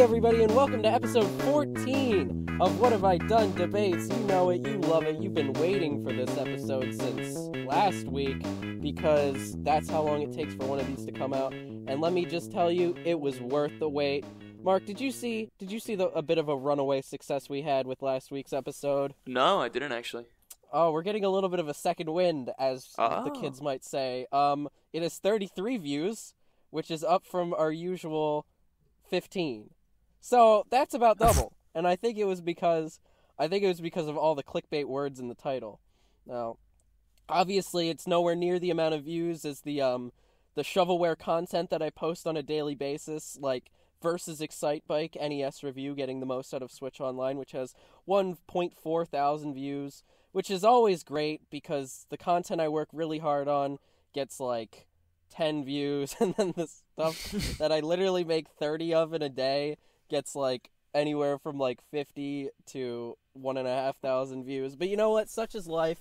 everybody, and welcome to episode 14 of What Have I Done Debates. You know it, you love it, you've been waiting for this episode since last week, because that's how long it takes for one of these to come out, and let me just tell you, it was worth the wait. Mark, did you see a bit of a runaway success we had with last week's episode? No, I didn't actually. Oh, we're getting a little bit of a second wind, as the kids might say. It has 33 views, which is up from our usual 15. So that's about double. And I think it was because of all the clickbait words in the title. Now, obviously it's nowhere near the amount of views as the shovelware content that I post on a daily basis, like versus Excitebike NES review getting the most out of Switch Online, which has 1.4 thousand views, which is always great because the content I work really hard on gets like 10 views, and then the stuff that I literally make 30 of in a day gets like anywhere from like 50 to 1,500 views. But you know what? Such is life.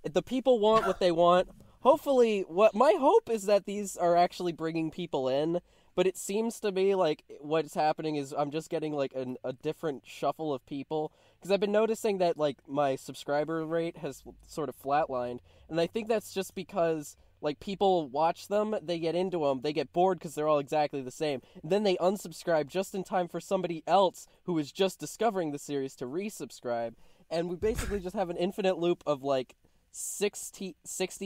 The people want what they want. Hopefully, what my hope is that these are actually bringing people in, but it seems to me like what's happening is I'm just getting like a different shuffle of people, because I've been noticing that like my subscriber rate has sort of flatlined, and I think that's just because like people watch them, they get into them, they get bored because they're all exactly the same, and then they unsubscribe just in time for somebody else who is just discovering the series to resubscribe, and we basically just have an infinite loop of like 60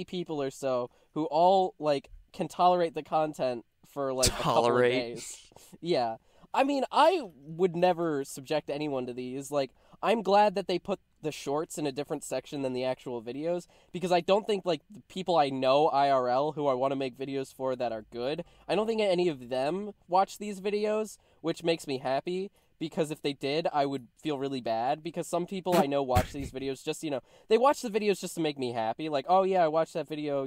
people or so who all like can tolerate the content for like a couple of days. Yeah. I mean, I would never subject anyone to these. Like, I'm glad that they put the shorts in a different section than the actual videos, because I don't think, like, the people I know IRL who I want to make videos for that are good, I don't think any of them watch these videos, which makes me happy, because if they did, I would feel really bad, because some people I know watch these videos just, they watch the videos just to make me happy, like, oh yeah, I watched that video,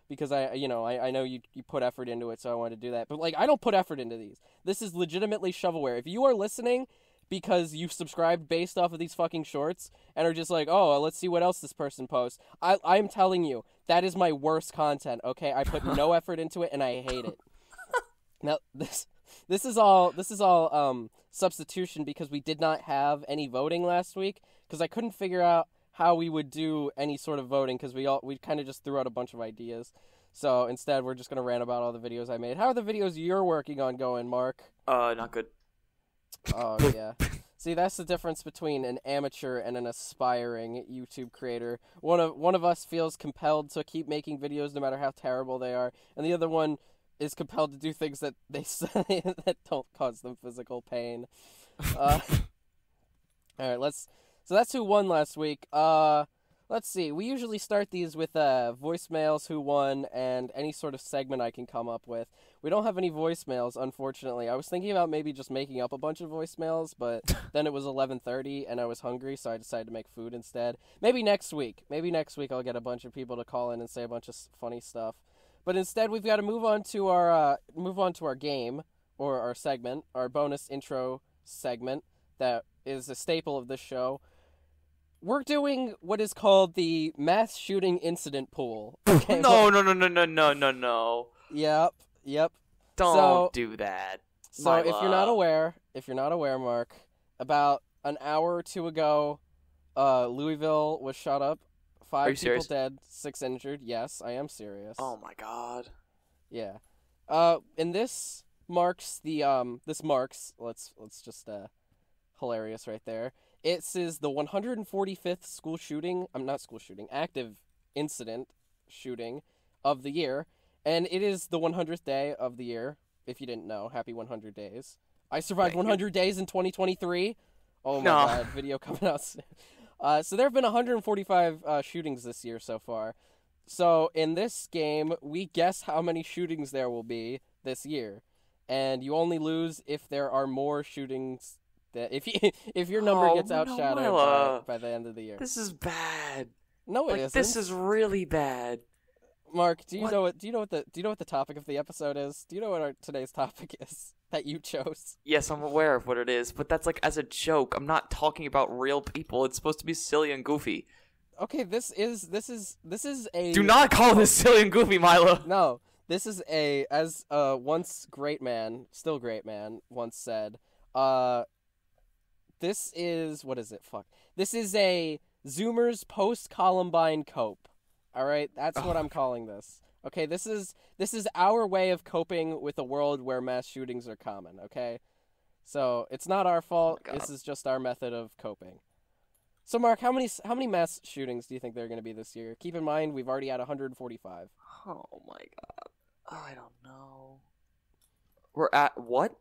because I know you put effort into it, so I wanted to do that, but, like, I don't put effort into these. This is legitimately shovelware. If you are listening because you've subscribed based off of these fucking shorts and are just like, oh, let's see what else this person posts, I'm telling you, that is my worst content, okay? I put no effort into it, and I hate it. Now, this is all substitution, because we did not have any voting last week, because I couldn't figure out how we would do any sort of voting, because we kind of just threw out a bunch of ideas. So instead, we're just going to rant about all the videos I made. How are the videos you're working on going, Mark? Not good. Oh, yeah. See, that's the difference between an amateur and an aspiring YouTube creator. One of us feels compelled to keep making videos no matter how terrible they are, and the other one is compelled to do things that they say that don't cause them physical pain. All right, so that's who won last week. Let's see. We usually start these with voicemails, who won, and any sort of segment I can come up with. We don't have any voicemails, unfortunately. I was thinking about maybe just making up a bunch of voicemails, but then it was 11:30 and I was hungry, so I decided to make food instead. Maybe next week I'll get a bunch of people to call in and say a bunch of funny stuff. But instead, we've got to move on to our game, or our segment, our bonus intro segment that is a staple of this show. We're doing what is called the mass shooting incident pool. Okay, No. Yep. Don't do that. So if you're not aware, Mark, about an hour or two ago, Louisville was shot up. 5 people serious? dead, 6 injured. Yes, I am serious. Oh my god. Yeah. And this marks let's just hilarious right there. It is the 145th active incident shooting of the year, and it is the 100th day of the year. If you didn't know, happy 100 days. I survived 100 days in 2023. Oh my god, video coming out soon. So there have been 145 shootings this year so far. So in this game, we guess how many shootings there will be this year, and you only lose if there are more shootings. That if your number gets outshadowed by the end of the year. This is bad. No, it isn't. This is really bad. Mark, do you know what the topic of the episode is? Do you know what today's topic is that you chose? Yes, I'm aware of what it is, but that's like as a joke. I'm not talking about real people. It's supposed to be silly and goofy. Okay, this is a. Do not call this silly and goofy, Milah. No, this is as once great man, still great man, once said. This is, what is it? Fuck. This is a Zoomers post-Columbine cope. All right, that's what I'm calling this. Okay, this is our way of coping with a world where mass shootings are common. Okay, so it's not our fault. This is just our method of coping. So, Mark, how many mass shootings do you think there are going to be this year? Keep in mind, we've already had 145. Oh my god, I don't know. We're at what?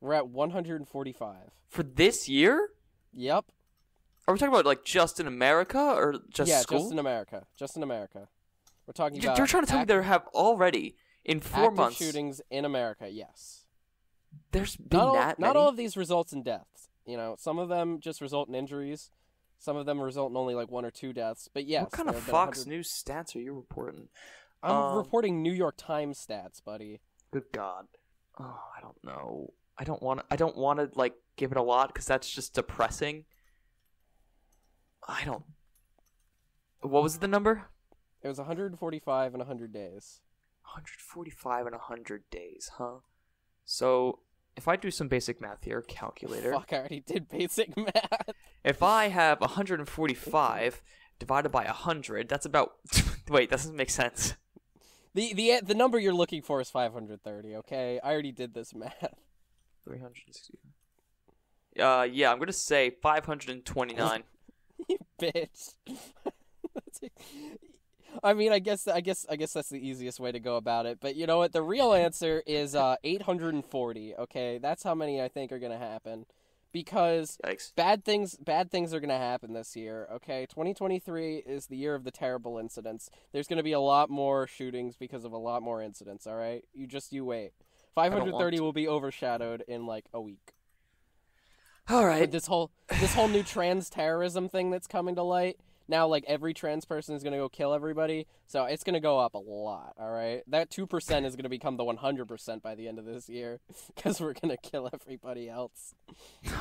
We're at 145 for this year. Yep. Are we talking about like just in America or just school? Yeah, just in America. Just in America. We're talking about. You're trying to tell me there have already in 4 months shootings in America. Yes. There's been that many? Not all of these results in deaths. You know, some of them just result in injuries. Some of them result in only like 1 or 2 deaths. But yes. What kind of Fox News stats are you reporting? I'm reporting New York Times stats, buddy. Good God. Oh, I don't know. I don't want to like give it a lot because that's just depressing. What was the number? It was 145 in 100 days. 145 in 100 days, huh? So, if I do some basic math here, calculator. Fuck, I already did basic math. If I have 145 divided by 100, that's about... Wait, that doesn't make sense. The number you're looking for is 530, okay? I already did this math. 360. Yeah, I'm going to say 529. You bitch. I mean, I guess that's the easiest way to go about it. But you know what? The real answer is 840. Okay, that's how many I think are gonna happen, because Yikes. bad things are gonna happen this year. Okay, 2023 is the year of the terrible incidents. There's gonna be a lot more shootings because of a lot more incidents. All right, you wait. 530 will be overshadowed in like a week. All right. But this whole new trans terrorism thing that's coming to light. Now, like, every trans person is going to go kill everybody, so it's going to go up a lot, all right? That 2% is going to become the 100% by the end of this year, because we're going to kill everybody else.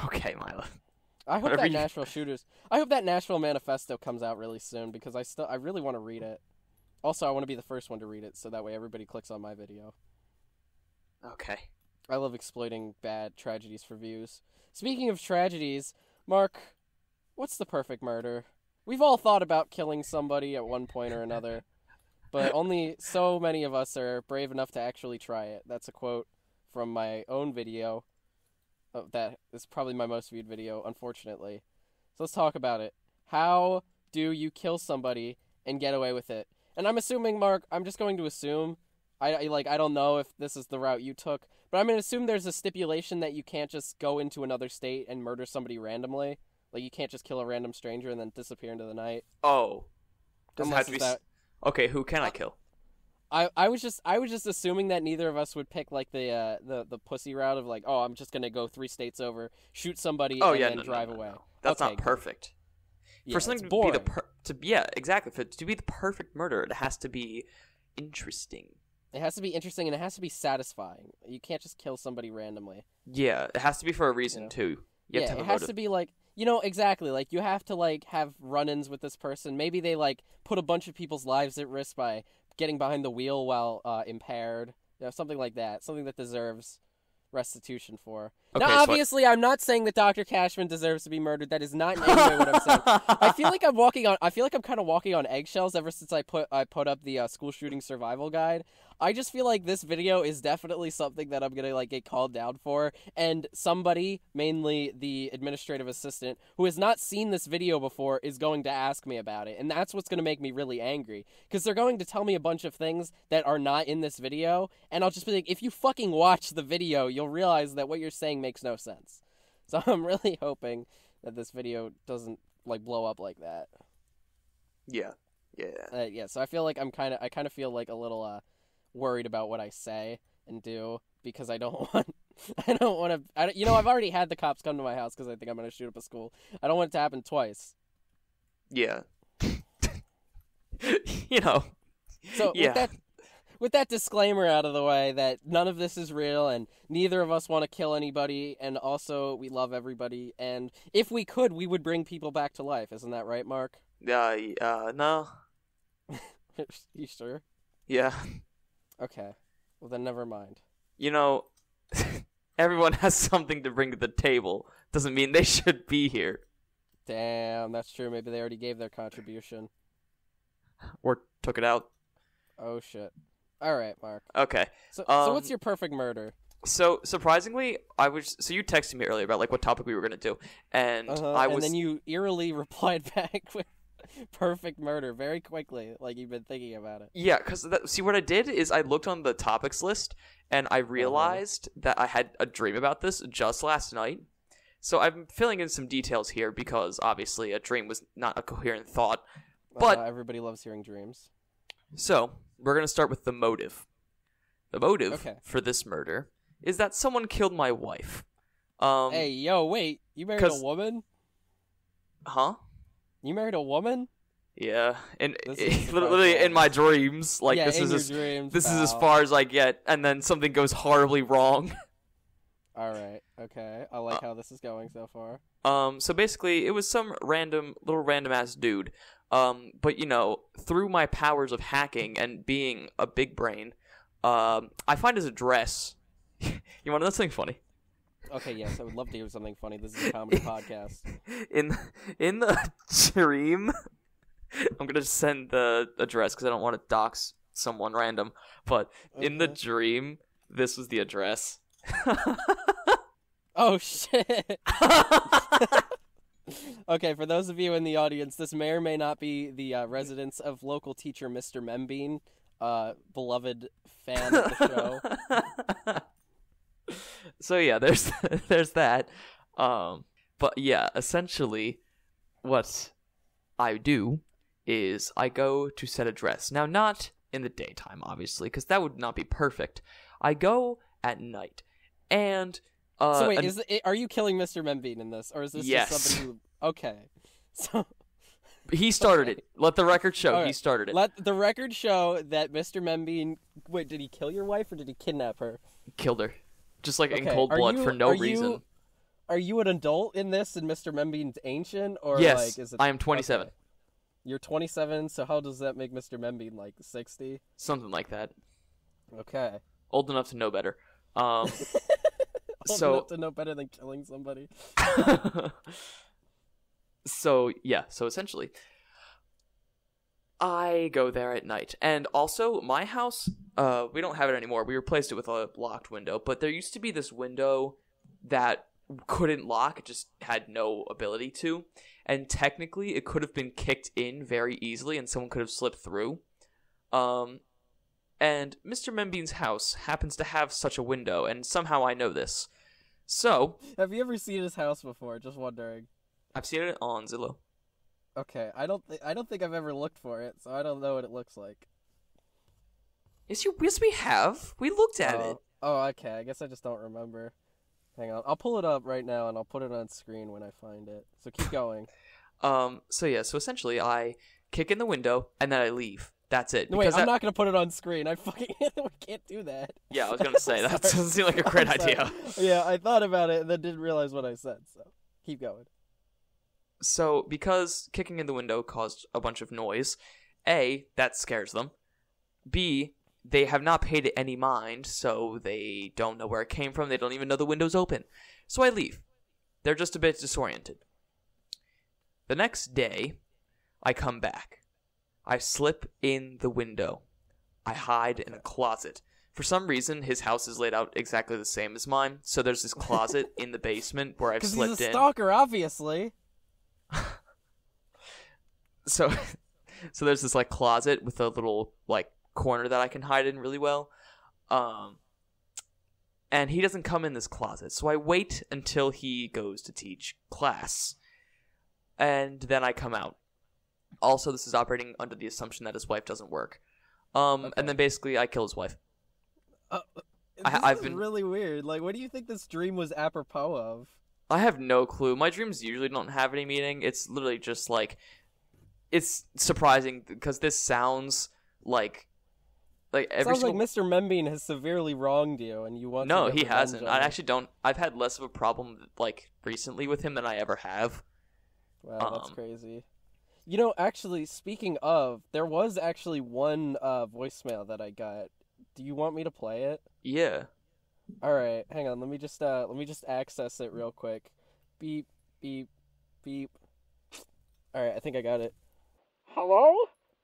Okay, Milah. I hope that Nashville Manifesto comes out really soon, because I really want to read it. Also, I want to be the first one to read it, so that way everybody clicks on my video. Okay. I love exploiting bad tragedies for views. Speaking of tragedies, Mark, what's the perfect murder? We've all thought about killing somebody at one point or another, but only so many of us are brave enough to actually try it. That's a quote from my own video. That is probably my most viewed video, unfortunately. So let's talk about it. How do you kill somebody and get away with it? And I'm assuming, Mark, I'm just going to assume, I don't know if this is the route you took, but I'm going to assume there's a stipulation that you can't just go into another state and murder somebody randomly. Like, you can't just kill a random stranger and then disappear into the night. Oh. Does it have to be... Okay, who can I kill? I was just assuming that neither of us would pick, like, the pussy route of, like, oh, I'm just going to go 3 states over, shoot somebody, and then drive away. No. That's not perfect. Yeah, for something to be exactly. To be the perfect murder, it has to be interesting. It has to be interesting, and it has to be satisfying. You can't just kill somebody randomly. Yeah, it has to be for a reason, too. It has to be, like... You know, exactly. Like, you have to, like, have run-ins with this person. Maybe they, like, put a bunch of people's lives at risk by getting behind the wheel while impaired. You know, something like that. Something that deserves restitution for. Okay, now, obviously, I'm not saying that Dr. Cashman deserves to be murdered. That is not in any way what I'm saying. I feel like I'm kind of walking on eggshells ever since I put up the school shooting survival guide. I just feel like this video is definitely something that I'm gonna, like, get called down for, and somebody, mainly the administrative assistant, who has not seen this video before, is going to ask me about it, and that's what's gonna make me really angry, because they're going to tell me a bunch of things that are not in this video, and I'll just be like, if you fucking watch the video, you'll realize that what you're saying makes no sense. So I'm really hoping that this video doesn't, like, blow up like that. Yeah. So I feel like I kind of feel like a little worried about what I say and do, because I don't want to, I've already had the cops come to my house because I think I'm going to shoot up a school. I don't want it to happen twice. Yeah. You know. So yeah. With that disclaimer out of the way that none of this is real and neither of us want to kill anybody, and also we love everybody, and if we could, we would bring people back to life. Isn't that right, Mark? No. You sure? Yeah. Okay. Well, then never mind. You know, everyone has something to bring to the table. Doesn't mean they should be here. Damn, that's true. Maybe they already gave their contribution. Or took it out. Oh, shit. All right, Mark. Okay. So what's your perfect murder? So, surprisingly, so you texted me earlier about, like, what topic we were going to do, and And then you eerily replied back with perfect murder very quickly, like you've been thinking about it. Yeah, because, see, what I did is I looked on the topics list, and I realized that I had a dream about this just last night. So I'm filling in some details here, because, obviously, a dream was not a coherent thought, but... everybody loves hearing dreams. So, we're going to start with the motive. The motive for this murder is that someone killed my wife. Hey, yo, wait. You married a woman? Huh? You married a woman? Yeah. And literally in my dreams. Like, yeah, this is as far as I get, and then something goes horribly wrong. Alright, okay. I like how this is going so far. So basically, it was some little random ass dude. But, you know, through my powers of hacking and being a big brain, I find his address. You want to know something funny? Okay, yes, I would love to hear something funny. This is a comedy podcast. In the dream, I'm gonna send the address because I don't want to dox someone random. But in the dream, this was the address. Oh shit! Okay, for those of you in the audience, this may or may not be the residence of local teacher Mr. Membean, beloved fan of the show. So yeah, there's that. But yeah, essentially, what I do is I go to set address. Now, not in the daytime, obviously, because that would not be perfect. I go at night, and so wait, are you killing Mr. Membean in this, or is this just somebody who? Okay, so he started it. Let the record show he started it. Let the record show that Mr. Membean. Wait, did he kill your wife or did he kidnap her? Killed her. Just like in cold blood for no reason. Are you an adult in this and Mr. Membean's ancient? Or yes, like, is it... I am 27. Okay. You're 27, so how does that make Mr. Membean like 60? Something like that. Okay. Old enough to know better. Old enough to know better than killing somebody. So essentially, I go there at night. And also, my house, we don't have it anymore. We replaced it with a locked window. But there used to be this window that couldn't lock. It just had no ability to. And technically, it could have been kicked in very easily and someone could have slipped through. And Mr. Membean's house happens to have such a window. And somehow I know this. So... Have you ever seen his house before? Just wondering. I've seen it on Zillow. Okay, I don't think I've ever looked for it, so I don't know what it looks like. Yes, we have. We looked at it. Oh, okay. I guess I just don't remember. Hang on. I'll pull it up right now, and I'll put it on screen when I find it. So keep going. So essentially, I kick in the window, and then I leave. That's it. No, wait, I'm not going to put it on screen. We can't do that. Yeah, I was going to say, that doesn't seem like a great idea. Yeah, I thought about it, and then didn't realize what I said, so keep going. So, because kicking in the window caused a bunch of noise, A, that scares them. B, they have not paid it any mind, so they don't know where it came from. They don't even know the window's open. So I leave. They're just a bit disoriented. The next day, I come back. I slip in the window. I hide in a closet. For some reason, his house is laid out exactly the same as mine, so there's this closet in the basement where I've slipped in. 'Cause he's a stalker, obviously. So there's this like closet with a little like corner that I can hide in really well. And he doesn't come in this closet. So I wait until he goes to teach class. And then I come out. Also, this is operating under the assumption that his wife doesn't work. And then basically I kill his wife. This is really weird. Like, what do you think this dream was apropos of? I have no clue. My dreams usually don't have any meaning. It's literally just like, it's surprising because this sounds like every sounds like Mr. Membean has severely wronged you, and you want. No, to he hasn't. I actually don't. I've had less of a problem like recently with him than I ever have. Wow, that's crazy. You know, actually, speaking of, there was actually one voicemail that I got. Do you want me to play it? Yeah. All right, hang on. Let me just access it real quick. Beep, beep, beep. All right, I think I got it. Hello?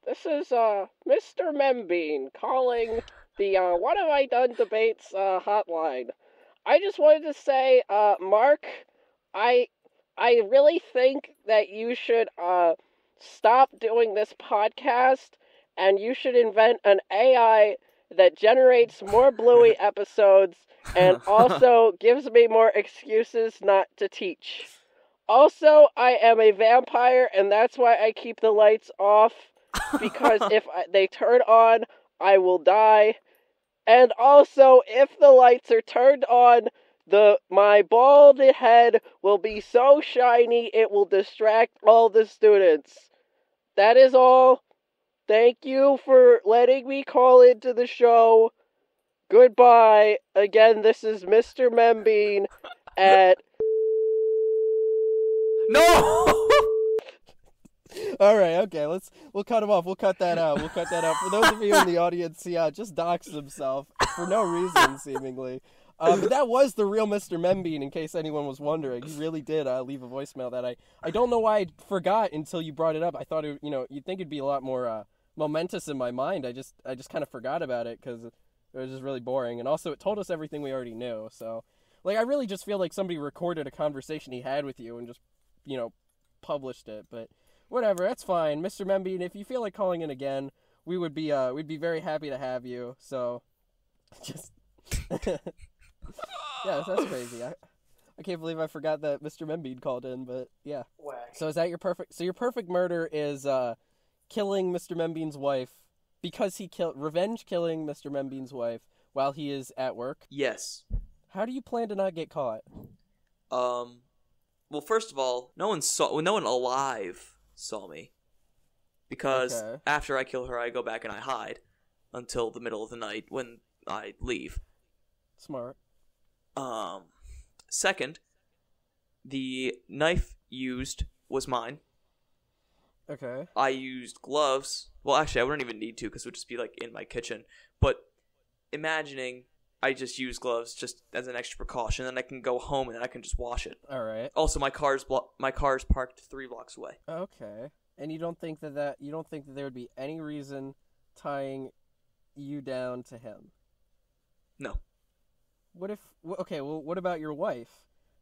This is Mr. Membean calling the What Have I Done debates hotline. I just wanted to say, Mark, I really think that you should stop doing this podcast, and you should invent an AI that generates more Bluey episodes and also gives me more excuses not to teach. Also, I am a vampire, and that's why I keep the lights off, because if they turn on, I will die. And also, if the lights are turned on, my bald head will be so shiny it will distract all the students. That is all. Thank you for letting me call into the show. Goodbye. Again, this is Mr. Membean at... No! All right, okay, we'll cut him off. We'll cut that out. For those of you in the audience, he just doxed himself for no reason, seemingly. But that was the real Mr. Membean, in case anyone was wondering. He really did leave a voicemail that I don't know why I forgot until you brought it up. I thought you'd think it'd be a lot more momentous in my mind. I just kind of forgot about it because it was just really boring, and also it told us everything we already knew. So, I really just feel like somebody recorded a conversation he had with you and just published it. But whatever, that's fine, Mr. Membean. If you feel like calling in again, we'd be very happy to have you. So, just. Yeah, that's crazy. I can't believe I forgot that Mr. Membean called in, but yeah. Whack. So is that your perfect murder is killing Mr. Membean's wife because he revenge killing Mr. Membean's wife while he is at work? Yes. How do you plan to not get caught? Well, first of all, no one alive saw me. Because after I kill her, I go back and I hide until the middle of the night when I leave. Smart. Second, the knife used was mine. Okay. I used gloves. Well, actually, I wouldn't even need to because it would just be, in my kitchen. But imagining I just use gloves just as an extra precaution, then I can go home and then I can just wash it. All right. Also, my car's parked 3 blocks away. Okay. And you don't think that there would be any reason tying you down to him? No. What about your wife?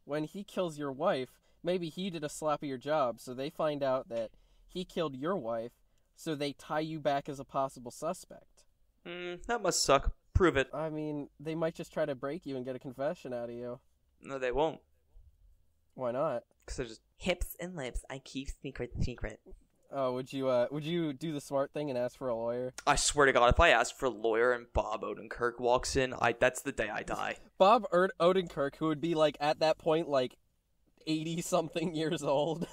When he kills your wife, maybe he did a sloppier job, so they find out that he killed your wife, so they tie you back as a possible suspect. That must suck. Prove it. I mean, they might just try to break you and get a confession out of you. No, they won't. Why not? Because they're just hips and lips. I keep secret. Oh, would you do the smart thing and ask for a lawyer? I swear to God, if I ask for a lawyer and Bob Odenkirk walks in, that's the day I die. Bob Odenkirk, who would be at that point 80-something years old.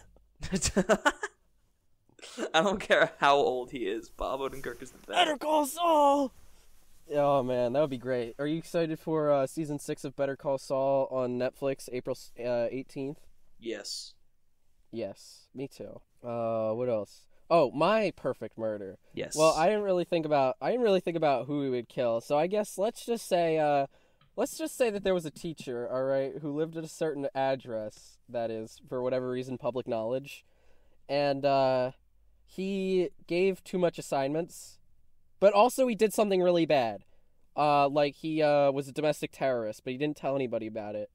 I don't care how old he is. Bob Odenkirk is the best. Better Call Saul. Oh man, that would be great. Are you excited for season 6 of Better Call Saul on Netflix, April 18th? Yes. Yes, me too. What else? Oh, my perfect murder. Yes. Well, I didn't really think about who we would kill. So I guess let's just say that there was a teacher, all right, who lived at a certain address that is, for whatever reason, public knowledge, and he gave too much assignments, but also he did something really bad. He was a domestic terrorist, but he didn't tell anybody about it.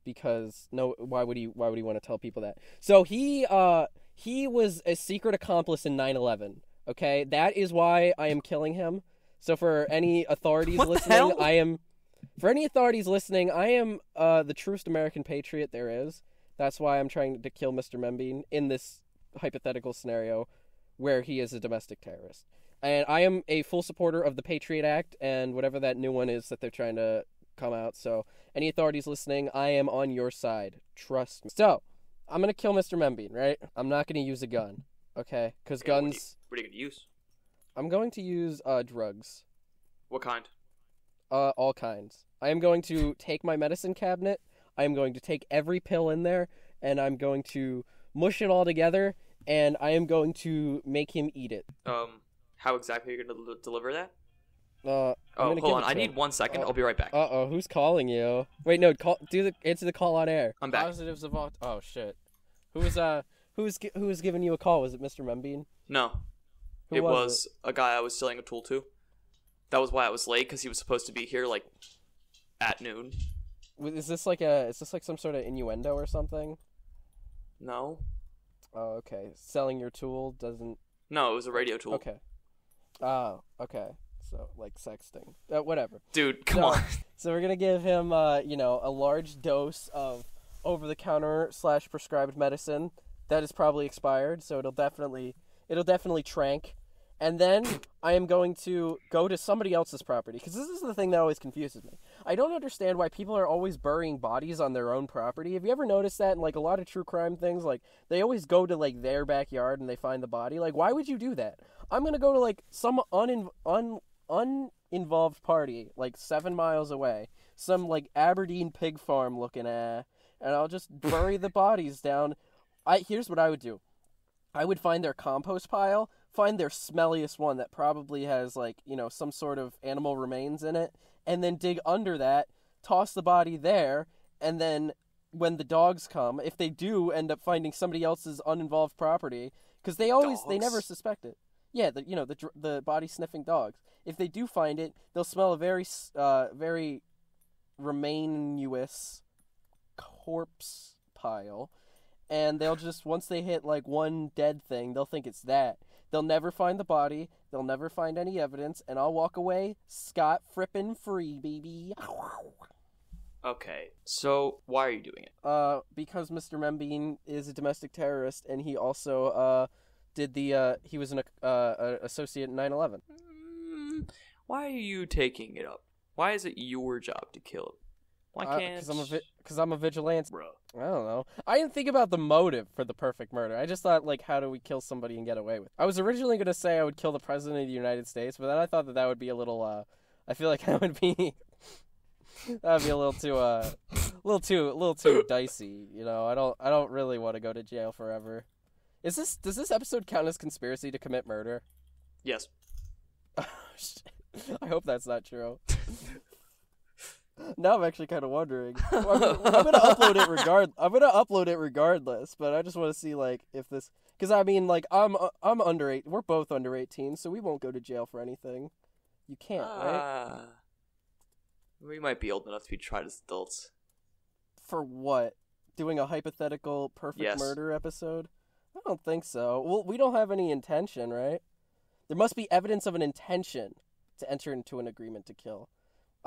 Because why would he want to tell people that? So he was a secret accomplice in 9/11. Okay, that is why I am killing him. So for any authorities listening, I am the truest American patriot there is. That's why I'm trying to kill Mr. Membean in this hypothetical scenario where he is a domestic terrorist. And I am a full supporter of the Patriot Act and whatever that new one is that they're trying to come out. So any authorities listening, I am on your side. Trust me. So I'm going to kill Mr. Membean, right? I'm not going to use a gun, okay? Because guns... What are you going to use? I'm going to use drugs. What kind? All kinds. I am going to take my medicine cabinet. I am going to take every pill in there, and I'm going to mush it all together, and I am going to make him eat it. How exactly are you going to deliver that? hold on. I need 1 second. I'll be right back. Uh-oh, who's calling you? Wait, no, answer the call on air. I'm back. Positives of all... Oh, shit. Who's giving you a call? Was it Mr. Membean? No. It was a guy I was selling a tool to. That was why I was late, because he was supposed to be here, like, at noon. Is this like some sort of innuendo or something? No. Oh, okay. Selling your tool doesn't... No, it was a radio tool. Okay. Oh, okay. So, like, sexting. Whatever. Dude, come on. So we're gonna give him, a large dose of over-the-counter / prescribed medicine that is probably expired, so it'll definitely trank. And then I am going to go to somebody else's property, because this is the thing that always confuses me. I don't understand why people are always burying bodies on their own property. Have you ever noticed that in, like, a lot of true crime things? Like, they always go to, like, their backyard and they find the body. Like, why would you do that? I'm going to go to, like, some uninvolved party, like, 7 miles away. Some, like, Aberdeen pig farm looking at, and I'll just bury the bodies down. Here's what I would do. I would find their compost pile, find their smelliest one that probably has, like, some sort of animal remains in it, and then dig under that, toss the body there, and then when the dogs come, if they do end up finding somebody else's uninvolved property, because they never suspect it. Yeah, the body sniffing dogs. If they do find it, they'll smell a very remainous corpse pile. And they'll just, once they hit, like, one dead thing, they'll think it's that. They'll never find the body. They'll never find any evidence. And I'll walk away scot-frippin' free, baby. Okay, so why are you doing it? Because Mr. Membean is a domestic terrorist, and he also, he was an associate in 9/11. Why are you taking it up? Why is it your job to kill him? Why can't... Because I'm a vigilante. Bro. I don't know. I didn't think about the motive for the perfect murder. I just thought, like, how do we kill somebody and get away with it? I was originally going to say I would kill the President of the United States, but then I thought that would be a little, I feel like that would be... that would be a little too dicey, I don't really want to go to jail forever. Does this episode count as conspiracy to commit murder? Yes. Oh, shit. I hope that's not true. Now I'm actually kind of wondering. I'm gonna upload it regardless, but I just want to see, like, if this, because I mean, like, I'm under 8. We're both under 18, so we won't go to jail for anything. You can't, right? We might be old enough to be tried as adults. For what? Doing a hypothetical perfect murder episode? I don't think so. Well, we don't have any intention, right? There must be evidence of an intention to enter into an agreement to kill.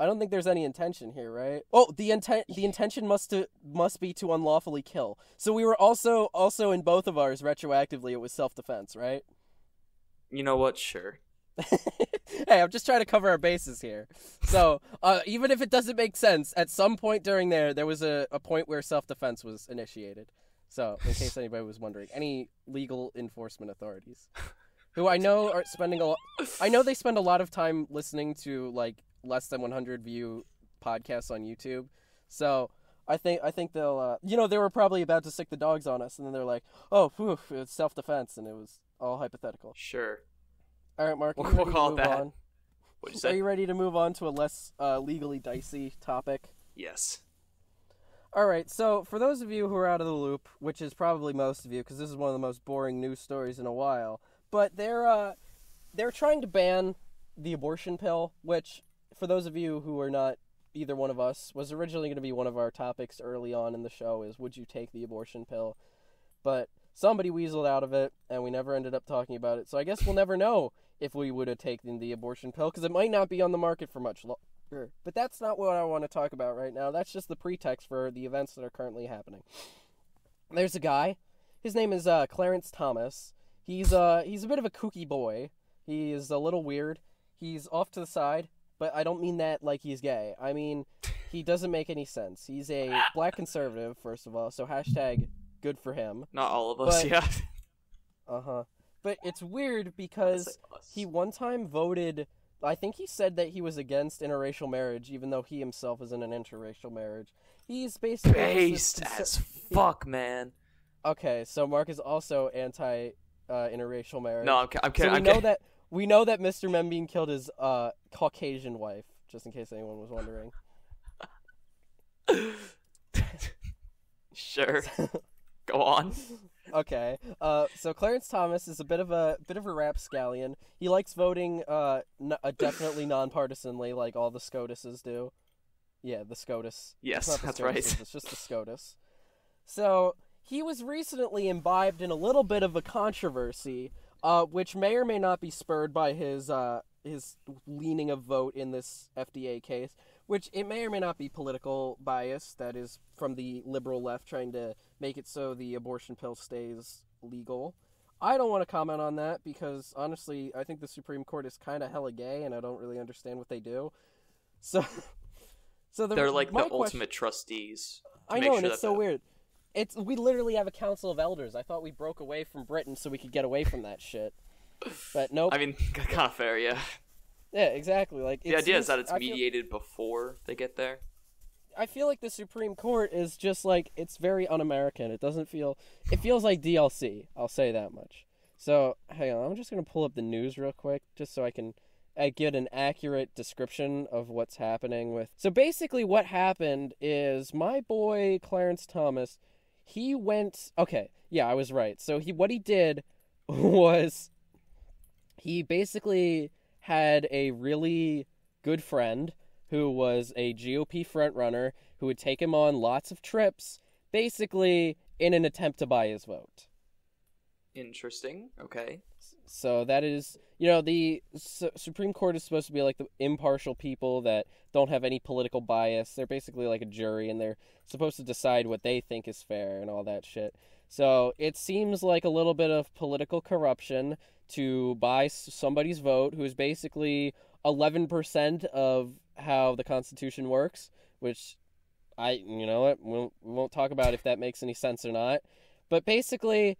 I don't think there's any intention here, right? Oh, the intention must be to unlawfully kill. So we were also in both of ours retroactively. It was self-defense, right? You know what? Sure. Hey, I'm just trying to cover our bases here. So even if it doesn't make sense, at some point during there was a point where self-defense was initiated. So in case anybody was wondering, any legal enforcement authorities, who I know are spending they spend a lot of time listening to, like, less than 100 view podcasts on YouTube. So I think they'll they were probably about to sick the dogs on us, and then they're like, oh, whew, it's self-defense, and it was all hypothetical. Sure. All right, Mark, we'll call it that. What'd you say? Are you ready to move on to a less legally dicey topic? Yes. All right, so for those of you who are out of the loop, which is probably most of you, because this is one of the most boring news stories in a while, but they're trying to ban the abortion pill, which, for those of you who are not either one of us, was originally going to be one of our topics early on in the show, is would you take the abortion pill? But somebody weaseled out of it, and we never ended up talking about it, so I guess we'll never know if we would have taken the abortion pill, because it might not be on the market for much longer. But that's not what I want to talk about right now. That's just the pretext for the events that are currently happening. There's a guy. His name is Clarence Thomas. He's a bit of a kooky boy. He is a little weird. He's off to the side, but I don't mean that like he's gay. I mean, he doesn't make any sense. He's a black conservative, first of all, so hashtag good for him. Not all of us, yeah. Uh-huh. But it's weird because he one time voted, I think he said that he was against interracial marriage, even though he himself is in an interracial marriage. He's basically... Based as fuck, man. Okay, so Mark is also anti-interracial marriage. No, I'm kidding. So we know that Mr. Membean killed his Caucasian wife, just in case anyone was wondering. Sure. Go on. Okay. So Clarence Thomas is a bit of a rapscallion. He likes voting definitely nonpartisanly, like all the SCOTUSes do. Yeah, the SCOTUS. Yes, that's right. It's just the SCOTUS. So he was recently imbibed in a little bit of a controversy, which may or may not be spurred by his leaning of vote in this FDA case, which it may or may not be political bias that is from the liberal left trying to make it so the abortion pill stays legal. I don't want to comment on that because, honestly, I think the Supreme Court is kind of hella gay, and I don't really understand what they do. So they're like the ultimate trustees. I know, and it's so weird. We literally have a council of elders. I thought we broke away from Britain so we could get away from that shit. But nope. I mean, kind of fair, yeah. Yeah, exactly. Like the idea is that it's mediated before they get there. I feel like the Supreme Court is just like, it's very un-American. It feels like DLC. I'll say that much. So, hang on, I'm just going to pull up the news real quick just so I can get an accurate description of what's happening with. So basically what happened is my boy Clarence Thomas, he went, okay, yeah, I was right. So what he did was he basically had a really good friend who was a GOP frontrunner who would take him on lots of trips, basically in an attempt to buy his vote. Interesting. Okay. So that is, the Supreme Court is supposed to be like the impartial people that don't have any political bias. They're basically like a jury, and they're supposed to decide what they think is fair and all that shit. So it seems like a little bit of political corruption to buy somebody's vote who is basically 11% of how the Constitution works, which we won't talk about if that makes any sense or not. But basically,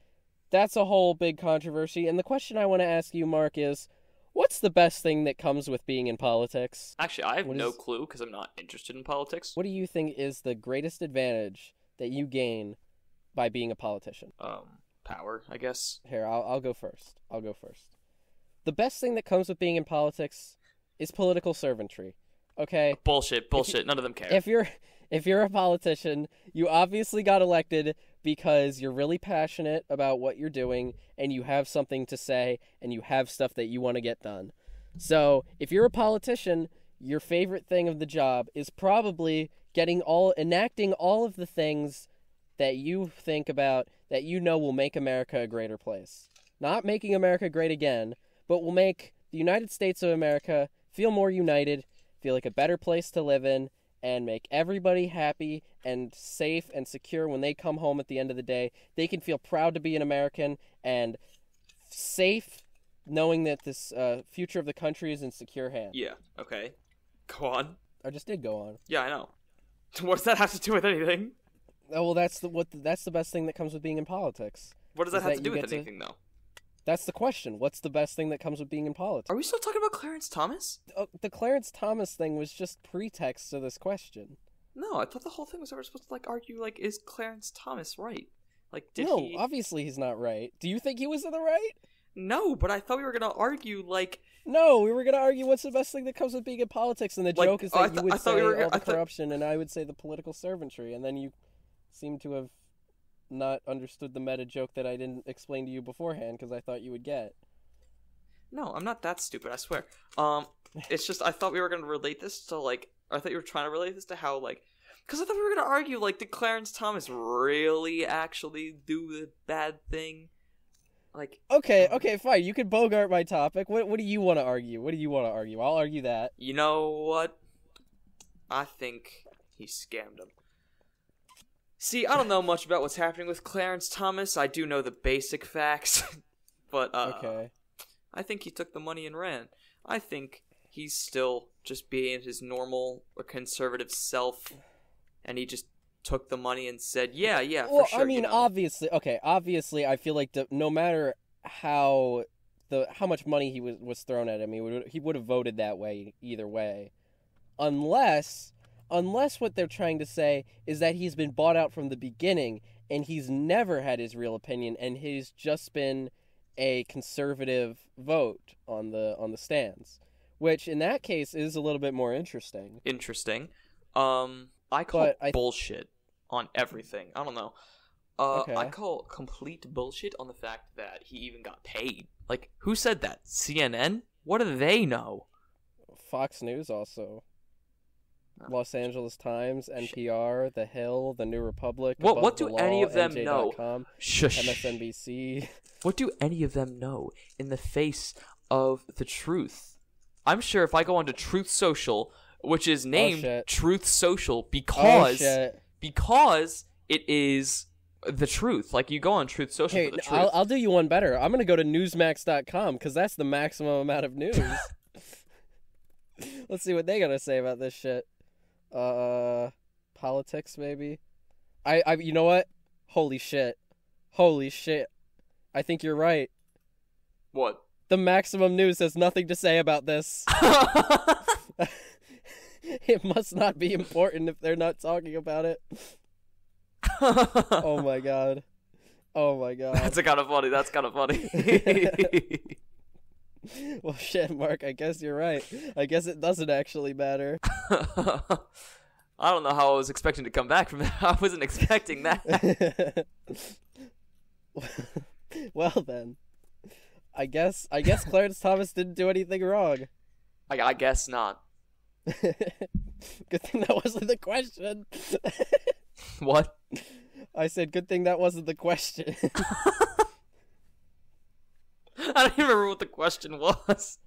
that's a whole big controversy. And the question I want to ask you, Mark, is what's the best thing that comes with being in politics? Actually, I have no clue because I'm not interested in politics. What do you think is the greatest advantage that you gain by being a politician? Power, I guess. Here, I'll go first. The best thing that comes with being in politics is political servantry. Okay? Bullshit. None of them care. If you're a politician, you obviously got elected because you're really passionate about what you're doing and you have something to say and you have stuff that you want to get done. So, if you're a politician, your favorite thing of the job is probably enacting all of the things that you think about that you know will make America a greater place. Not making America great again, but will make the United States of America feel more united, feel like a better place to live in, and make everybody happy and safe and secure when they come home at the end of the day. They can feel proud to be an American and safe knowing that this future of the country is in secure hands. Yeah, okay. Go on. I just did go on. Yeah, I know. What does that have to do with anything? Oh, well, that's the best thing that comes with being in politics. What does that have to do with anything, though? That's the question. What's the best thing that comes with being in politics? Are we still talking about Clarence Thomas? The Clarence Thomas thing was just pretext to this question. No, I thought the whole thing was that we're supposed to argue is Clarence Thomas right? No, obviously he's not right. Do you think he was in the right? No, but I thought we were gonna argue No, we were gonna argue what's the best thing that comes with being in politics, and the joke is that you would say all the corruption, and I would say the political servantry, and then you seem to have not understood the meta joke that I didn't explain to you beforehand because I thought you would get. No, I'm not that stupid, I swear. It's just I thought we were gonna relate this to I thought you were trying to relate this to how because I thought we were gonna argue did Clarence Thomas really actually do the bad thing? Okay, fine. You can bogart my topic. What do you want to argue? I'll argue that. You know what? I think he scammed him. See, I don't know much about what's happening with Clarence Thomas. I do know the basic facts, but okay. I think he took the money and ran. I think he's still just being his normal conservative self, and he just took the money and said, yeah, for sure. I mean, obviously, I feel like no matter how much money he was thrown at him, he would have voted that way either way, unless what they're trying to say is that he's been bought out from the beginning and he's never had his real opinion and he's just been a conservative vote on the stands, which in that case is a little bit more interesting. I call bullshit on everything. I don't know. Okay. I call complete bullshit on the fact that he even got paid. Like, who said that? CNN? What do they know? Fox News also. Los Angeles Times, NPR, The Hill, The New Republic. What do any of them know? Shush. MSNBC. What do any of them know in the face of the truth? I'm sure if I go onto Truth Social, which is named Truth Social because it is the truth. Like, you go on Truth Social for the truth. I'll do you one better. I'm going to go to newsmax.com because that's the maximum amount of news. Let's see what they got to say about this shit. Politics, maybe? I you know what? Holy shit. I think you're right. What? The Maximum News has nothing to say about this. It must not be important if they're not talking about it. Oh my god. That's kind of funny. Well, shit, Mark, I guess you're right. I guess it doesn't actually matter. I don't know how I was expecting to come back from that. I wasn't expecting that. Well, then. I guess Clarence Thomas didn't do anything wrong. I guess not. Good thing that wasn't the question. What? I said, good thing that wasn't the question. I don't even remember what the question was.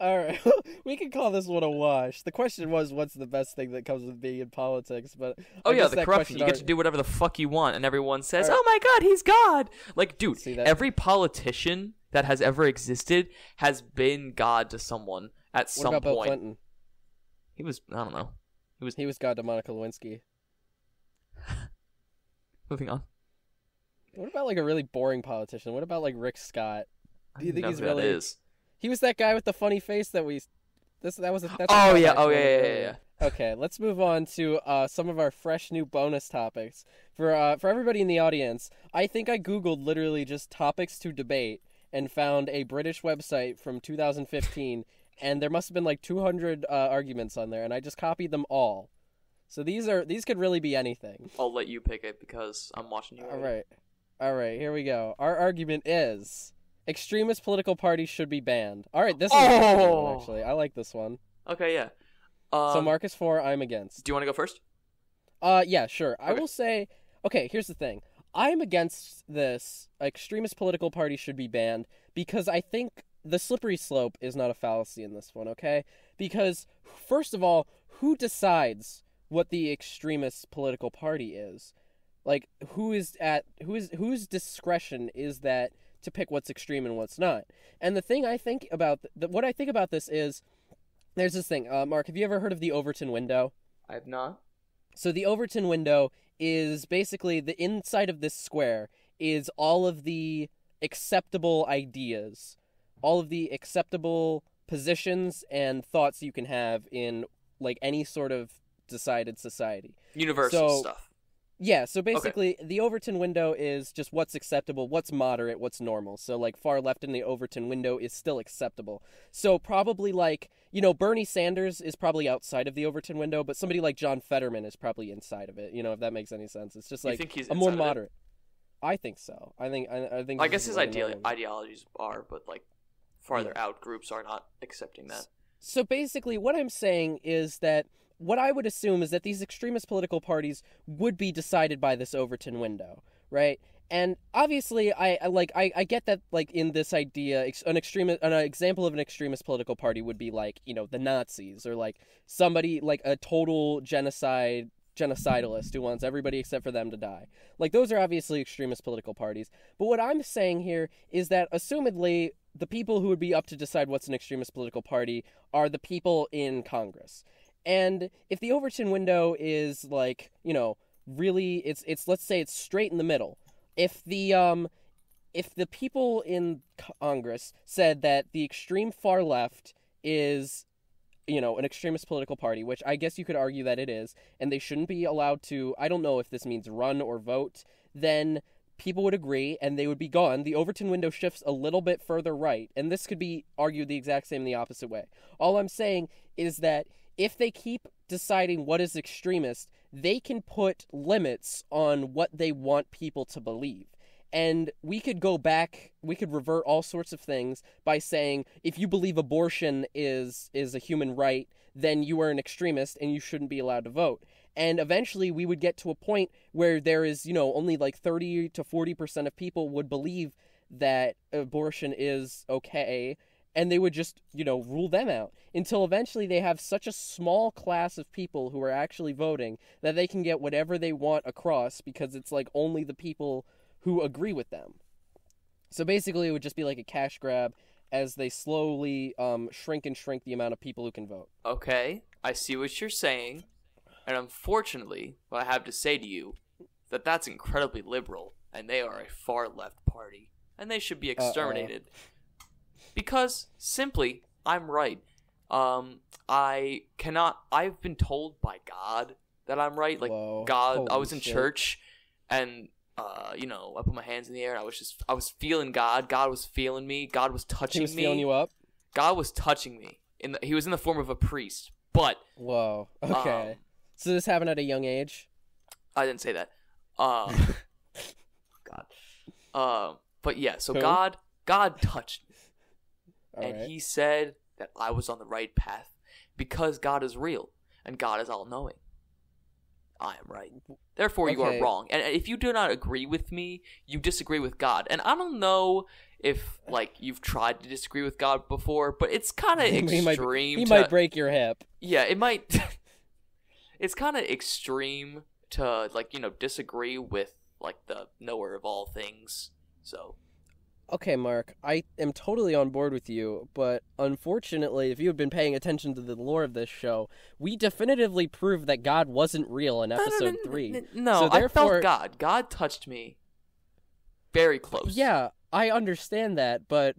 Alright, we can call this one a wash. The question was, what's the best thing that comes with being in politics? But the corruption. You get to do whatever the fuck you want, and everyone says, oh my god, he's God! Like, dude, every politician that has ever existed has been God to someone at some point. What about Bill Clinton? He was, I don't know. He was God to Monica Lewinsky. Moving on. What about, like, a really boring politician? What about, like, Rick Scott? Do you think he's really... That is. He was that guy with the funny face that we... That's Yeah. Okay, let's move on to some of our fresh new bonus topics. For everybody in the audience, I think I Googled literally just topics to debate and found a British website from 2015, and there must have been like 200 arguments on there, and I just copied them all. So these could really be anything. I'll let you pick it because I'm watching you. All right, here we go. Our argument is extremist political parties should be banned. All right, this is a good one, actually. I like this one. Okay, yeah. So Mark is for, I'm against. Do you want to go first? Yeah, sure. Okay. I will say, okay, here's the thing. I'm against this. Extremist political parties should be banned because I think the slippery slope is not a fallacy in this one, okay? Because, first of all, who decides what the extremist political party is? Like, whose discretion is that to pick what's extreme and what's not? And the thing I think about, what I think about this is, there's this thing. Mark, have you ever heard of the Overton window? I have not. So the Overton window is basically the inside of this square is all of the acceptable ideas, all of the acceptable positions and thoughts you can have in like any sort of decided society. Universal stuff. Yeah, so basically, the Overton window is just what's acceptable, what's moderate, what's normal. So, like, far left in the Overton window is still acceptable. So, probably, like, you know, Bernie Sanders is probably outside of the Overton window, but somebody like John Fetterman is probably inside of it, you know, if that makes any sense. It's just, like, you think he's a more moderate. I think so. I think I guess his ideologies are, but, like, farther out groups are not accepting that. So, basically, what I'm saying is that what I would assume is that these extremist political parties would be decided by this Overton window, right? And obviously, I get that, like, in this idea, an example of an extremist political party would be, like, you know, the Nazis, or, like, somebody, like, a total genocidalist who wants everybody except for them to die. Like, those are obviously extremist political parties. But what I'm saying here is that, assumedly, the people who would be up to decide what's an extremist political party are the people in Congress. And if the Overton window is, like, you know, really, it's let's say it's straight in the middle. If the people in Congress said that the extreme far left is, you know, an extremist political party, which I guess you could argue that it is, and they shouldn't be allowed to, I don't know if this means run or vote, then people would agree, and they would be gone. The Overton window shifts a little bit further right, and this could be argued the exact same in the opposite way. All I'm saying is that if they keep deciding what is extremist, they can put limits on what they want people to believe. And we could go back, we could revert all sorts of things by saying, if you believe abortion is a human right, then you are an extremist and you shouldn't be allowed to vote. And eventually we would get to a point where there is, only like 30 to 40% of people would believe that abortion is okay, and they would just, rule them out until eventually they have such a small class of people who are actually voting that they can get whatever they want across because it's like only the people who agree with them. So basically it would just be like a cash grab as they slowly shrink the amount of people who can vote. Okay, I see what you're saying. And unfortunately, what I have to say to you, that's incredibly liberal, and they are a far left party, and they should be exterminated. Because, simply, I'm right. I've been told by God that I'm right. Like, Whoa. God, Holy I was in shit. church, and, I put my hands in the air, and I was feeling God. God was feeling me. God was touching me. He was feeling you up? God was touching me. He was in the form of a priest, but... Whoa, okay. So this happened at a young age? I didn't say that. God. But yeah, so Who? God touched me. All And right. he said that I was on the right path because God is real and God is all-knowing. I am right. Therefore, you are Okay. wrong. And if you do not agree with me, you disagree with God. And I don't know if, you've tried to disagree with God before, but it's kind of extreme. He might break your hip. Yeah, it might... It's kind of extreme to, disagree with, the knower of all things. So... Okay, Mark, I am totally on board with you, but unfortunately, if you had been paying attention to the lore of this show, we definitively proved that God wasn't real in episode 3. No, So I therefore, felt God. God touched me very close. Yeah, I understand that, but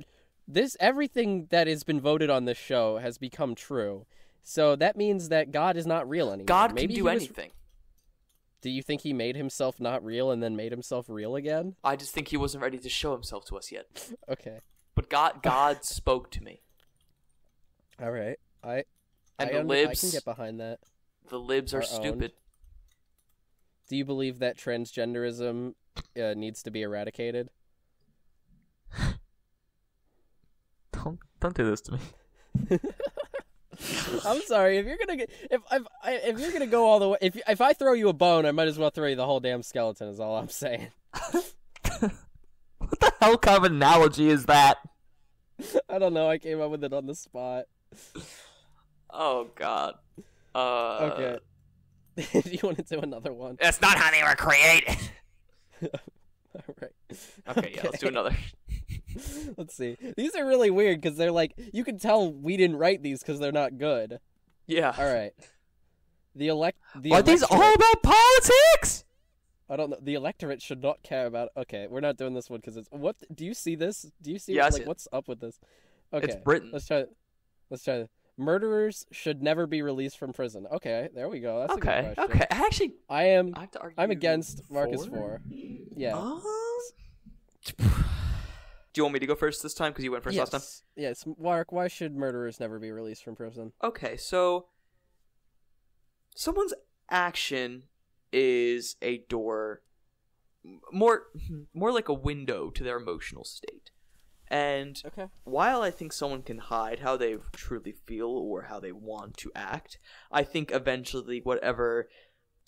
everything that has been voted on this show has become true. So that means that God is not real anymore. God Maybe can do anything. Do you think he made himself not real and then made himself real again? I just think he wasn't ready to show himself to us yet. Okay. But God spoke to me. All right. I And I can get behind that. The libs are Our stupid. Do you believe that transgenderism needs to be eradicated? Don't do this to me. I'm sorry. If you're gonna go all the way, if I throw you a bone, I might as well throw you the whole damn skeleton. Is all I'm saying. What the hell kind of analogy is that? I don't know. I came up with it on the spot. Oh God. Okay. Do you want to do another one? That's not how they were created. All right. Okay, yeah, let's do another. Let's see. These are really weird because they're like, you can tell we didn't write these because they're not good. Yeah. All right. Are these all about politics? I don't know. The electorate should not care about. Okay, we're not doing this one because it's what. Do you see this? Do you see Yeah, I see it. what's up with this? Okay, It's Britain. Let's try. Murderers should never be released from prison. Okay, there we go. That's a good question. Okay. Actually, I am. I have to argue. I'm against Marcus 4. 4. Yeah. Do you want me to go first this time? Because you went first last time? Yes. Mark, why should murderers never be released from prison? Okay, so someone's action is a door, more like a window to their emotional state. And Okay. while I think someone can hide how they truly feel or how they want to act, I think eventually whatever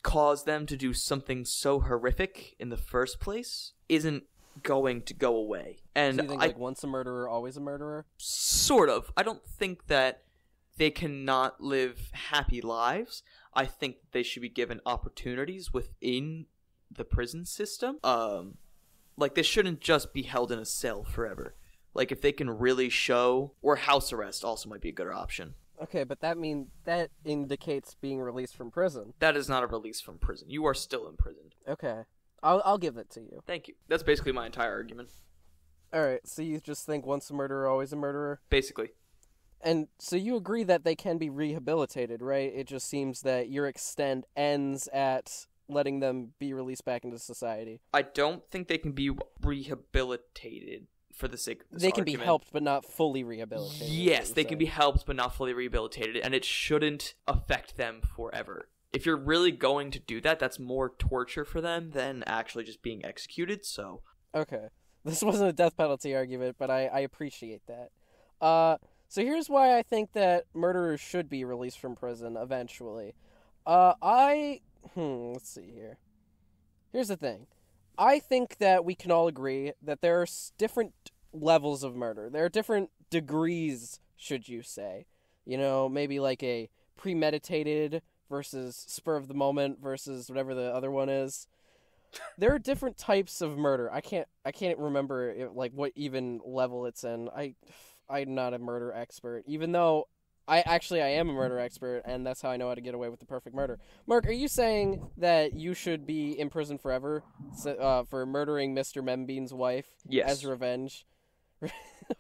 caused them to do something so horrific in the first place isn't going to go away. And So you think once a murderer, always a murderer? Sort of. I don't think that they cannot live happy lives. I think they should be given opportunities within the prison system. They shouldn't just be held in a cell forever. If they can really show, or house arrest also might be a good option. Okay, but that indicates being released from prison. That is not a release from prison. You are still imprisoned. Okay. I'll give it to you. Thank you. That's basically my entire argument. Alright, so you just think once a murderer, always a murderer? Basically. And so you agree that they can be rehabilitated, right? It just seems that your extent ends at letting them be released back into society. I don't think they can be rehabilitated for the sake of this They can argument. be helped, but not fully rehabilitated. Yes, they can be helped, but not fully rehabilitated, and it shouldn't affect them forever. If you're really going to do that, that's more torture for them than actually just being executed, so... Okay. This wasn't a death penalty argument, but I appreciate that. So here's why I think that murderers should be released from prison eventually. Let's see here. Here's the thing. I think that we can all agree that there are different levels of murder. There are different degrees, should you say. You know, maybe like a premeditated versus spur of the moment versus whatever the other one is. There are different types of murder. I can't remember what even level it's in. I'm not a murder expert, even though I am a murder expert, and that's how I know how to get away with the perfect murder. Mark, are you saying that you should be in prison forever for murdering Mr. Membean's wife? Yes. As revenge?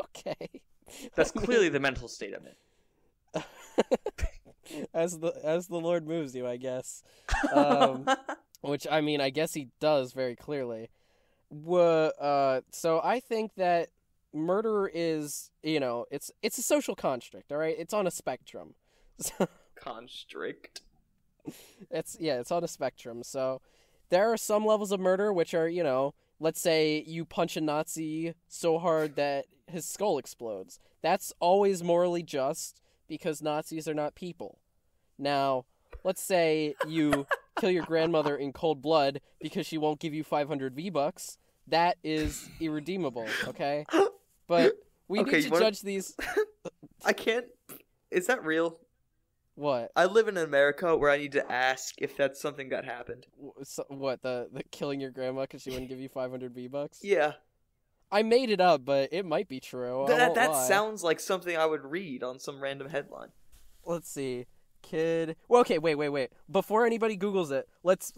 Okay. That's clearly the mental state of it. As the Lord moves you, I guess. Which, I mean, I guess he does very clearly. So I think that murder is, it's a social construct, all right? It's on a spectrum. Constrict. It's on a spectrum. So there are some levels of murder which are, let's say you punch a Nazi so hard that his skull explodes. That's always morally just because Nazis are not people. Now, let's say you kill your grandmother in cold blood because she won't give you 500 V-Bucks. That is irredeemable, okay? But we need to judge these... I can't... Is that real? What? I live in America where I need to ask if that's something that happened. What, the killing your grandma because she wouldn't give you 500 V-Bucks? Yeah. I made it up, but it might be true. That sounds like something I would read on some random headline. Let's see. Kid... Well, okay, wait. Before anybody Googles it, let's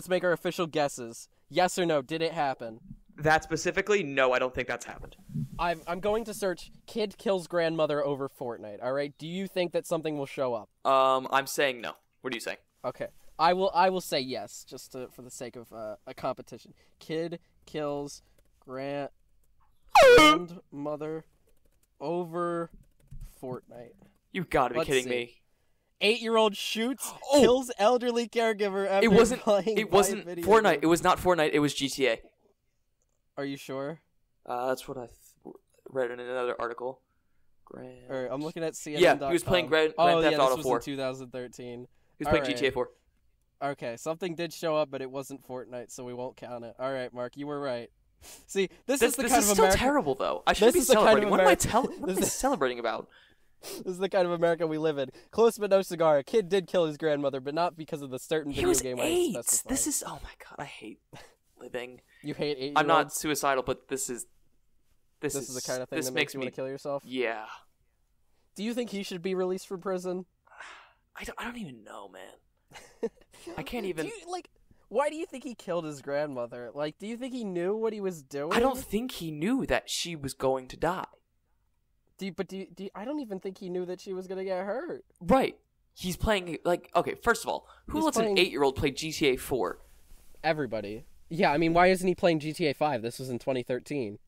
make our official guesses. Yes or no, did it happen? That specifically? No, I don't think that's happened. I'm going to search kid kills grandmother over Fortnite, alright? Do you think that something will show up? I'm saying no. What do you say? Okay. I will say yes, just for the sake of a competition. Kid kills grandmother over Fortnite. You gotta be kidding me. 8-year-old shoots, kills elderly caregiver after playing It wasn't Fortnite. Game. It was not Fortnite. It was GTA. Are you sure? That's what I read in another article. I'm looking at CNN. Yeah, he was playing Grand Theft Auto 4. This was in 2013. He was playing GTA 4. Okay, something did show up, but it wasn't Fortnite, so we won't count it. All right, Mark, you were right. See, this is the kind of America... This is still terrible, though. I should be celebrating. What am I celebrating about? This is the kind of America we live in. Close but no cigar. A kid did kill his grandmother, but not because of the certain video game I specified. This is... Oh my god, I hate living. You hate 8-year-olds? I'm not suicidal, but this is the kind of thing that makes you want to kill yourself? Yeah. Do you think he should be released from prison? I don't even know, man. I can't even... Why do you think he killed his grandmother? Do you think he knew what he was doing? I don't think he knew that she was going to die. I don't even think he knew that she was going to get hurt. Right. He's playing, okay, first of all, who lets an 8-year-old play GTA 4? Everybody. Yeah, I mean, why isn't he playing GTA 5? This was in 2013.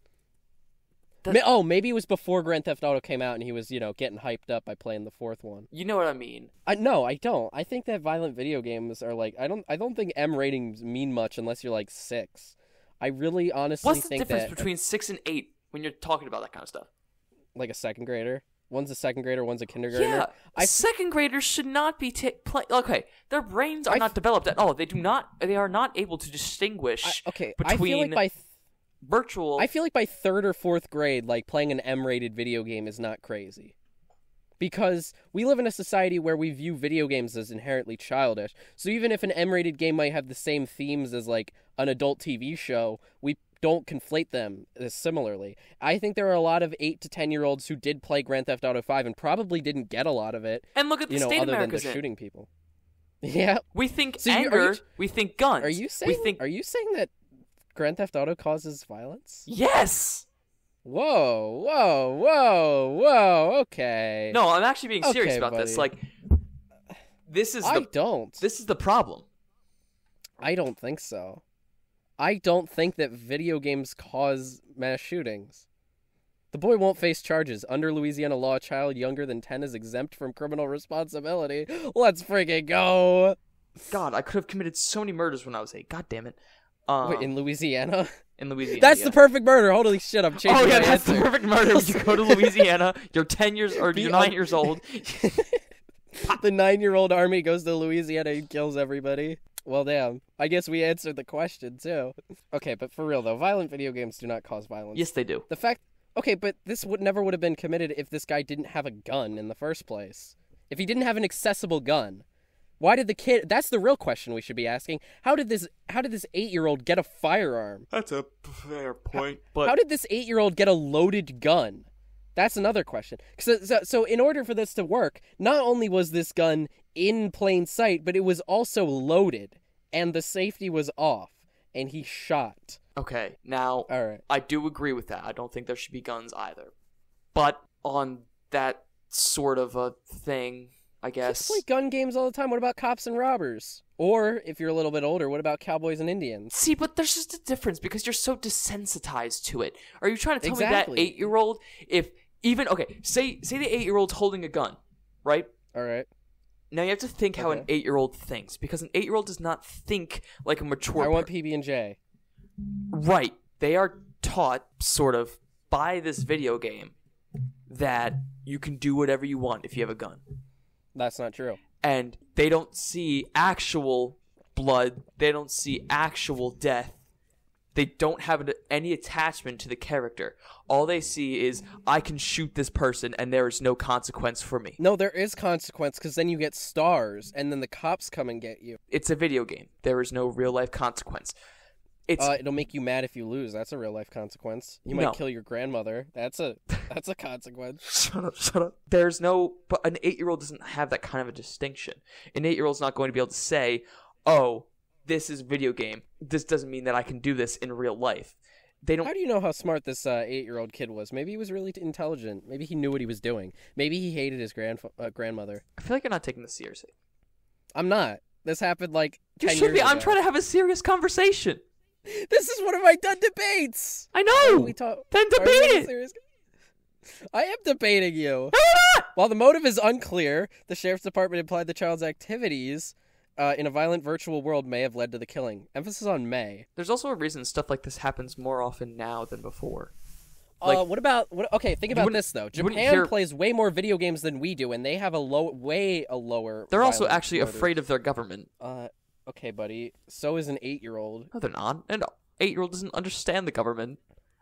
Maybe it was before Grand Theft Auto came out and he was, getting hyped up by playing the fourth one. You know what I mean? No, I don't. I think that violent video games are I don't think M ratings mean much unless you're 6. I really honestly think that... What's the difference between 6 and 8 when you're talking about that kind of stuff? Like a second grader? One's a second grader, one's a kindergartner. Yeah, second graders should not be okay, their brains are not developed at all. They are not able to distinguish between I feel like virtual... I feel like by 3rd or 4th grade, playing an M-rated video game is not crazy. Because we live in a society where we view video games as inherently childish. So even if an M-rated game might have the same themes as, an adult TV show, we don't conflate them similarly. I think there are a lot of 8 to 10-year-olds who did play Grand Theft Auto 5 and probably didn't get a lot of it. And look at the state other America's than in. Shooting people. Yeah. We think anger, we think guns. Are you saying that Grand Theft Auto causes violence? Yes! Whoa, okay. No, I'm actually being serious about buddy. this. This is the problem. I don't think so. I don't think that video games cause mass shootings. The boy won't face charges. Under Louisiana law, a child younger than 10 is exempt from criminal responsibility. Let's freaking go! God, I could have committed so many murders when I was 8. God damn it. Wait, in Louisiana? In Louisiana, That's the perfect murder. Holy shit, I'm changing my that's answer. the perfect murder. You go to Louisiana, you're 10 years, or you're 9 years old. The 9-year-old army goes to Louisiana and kills everybody. Well, damn. I guess we answered the question, too. Okay, but for real, though, violent video games do not cause violence. Yes, they do. The fact... Okay, but this never would have been committed if this guy didn't have a gun in the first place. If he didn't have an accessible gun. Why did the kid... That's the real question we should be asking. How did this 8-year-old get a firearm? That's a fair point, How did this 8-year-old get a loaded gun? That's another question. So in order for this to work, not only was this gun in plain sight, but it was also loaded, and the safety was off, and he shot. Okay, now, all right. I do agree with that. I don't think there should be guns either. But on that sort of a thing, I guess... Kids play gun games all the time. What about cops and robbers? Or, if you're a little bit older, what about cowboys and Indians? See, but there's just a difference because you're so desensitized to it. Are you trying to tell Exactly. me that 8-year-old, if even... Okay, say the 8-year-old's holding a gun, right? All right. Now you have to think how an 8-year-old thinks, because an 8-year-old does not think like a mature... I want PB&J. Right. They are taught, sort of, by this video game that you can do whatever you want if you have a gun. That's not true. And they don't see actual blood. They don't see actual death. They don't have any attachment to the character. All they see is, I can shoot this person and there is no consequence for me. No, there is consequence because then you get stars and then the cops come and get you. It's a video game. There is no real-life consequence. It'll make you mad if you lose. That's a real-life consequence. You might kill your grandmother. That's a consequence. Shut up. There's no... But an 8-year-old doesn't have that kind of a distinction. An 8-year-old's not going to be able to say, oh, this is a video game. This doesn't mean that I can do this in real life. They don't... How do you know how smart this 8-year-old kid was? Maybe he was really intelligent. Maybe he knew what he was doing. Maybe he hated his grandmother. I feel like you're not taking this seriously. I'm not. This happened like 10 You should be. years I'm ago. trying to have a serious conversation. This is one of my done debates. I know. Then debate it. I am debating you. No, you're not. While the motive is unclear, the sheriff's department implied the child's activities in a violent virtual world may have led to the killing. Emphasis on may. There's also a reason stuff like this happens more often now than before. Okay, think about this though. Japan plays way more video games than we do, and they have a lower. They're also actually afraid of their government. Okay, buddy. So is an 8-year-old. No, they're not. An 8-year-old doesn't understand the government.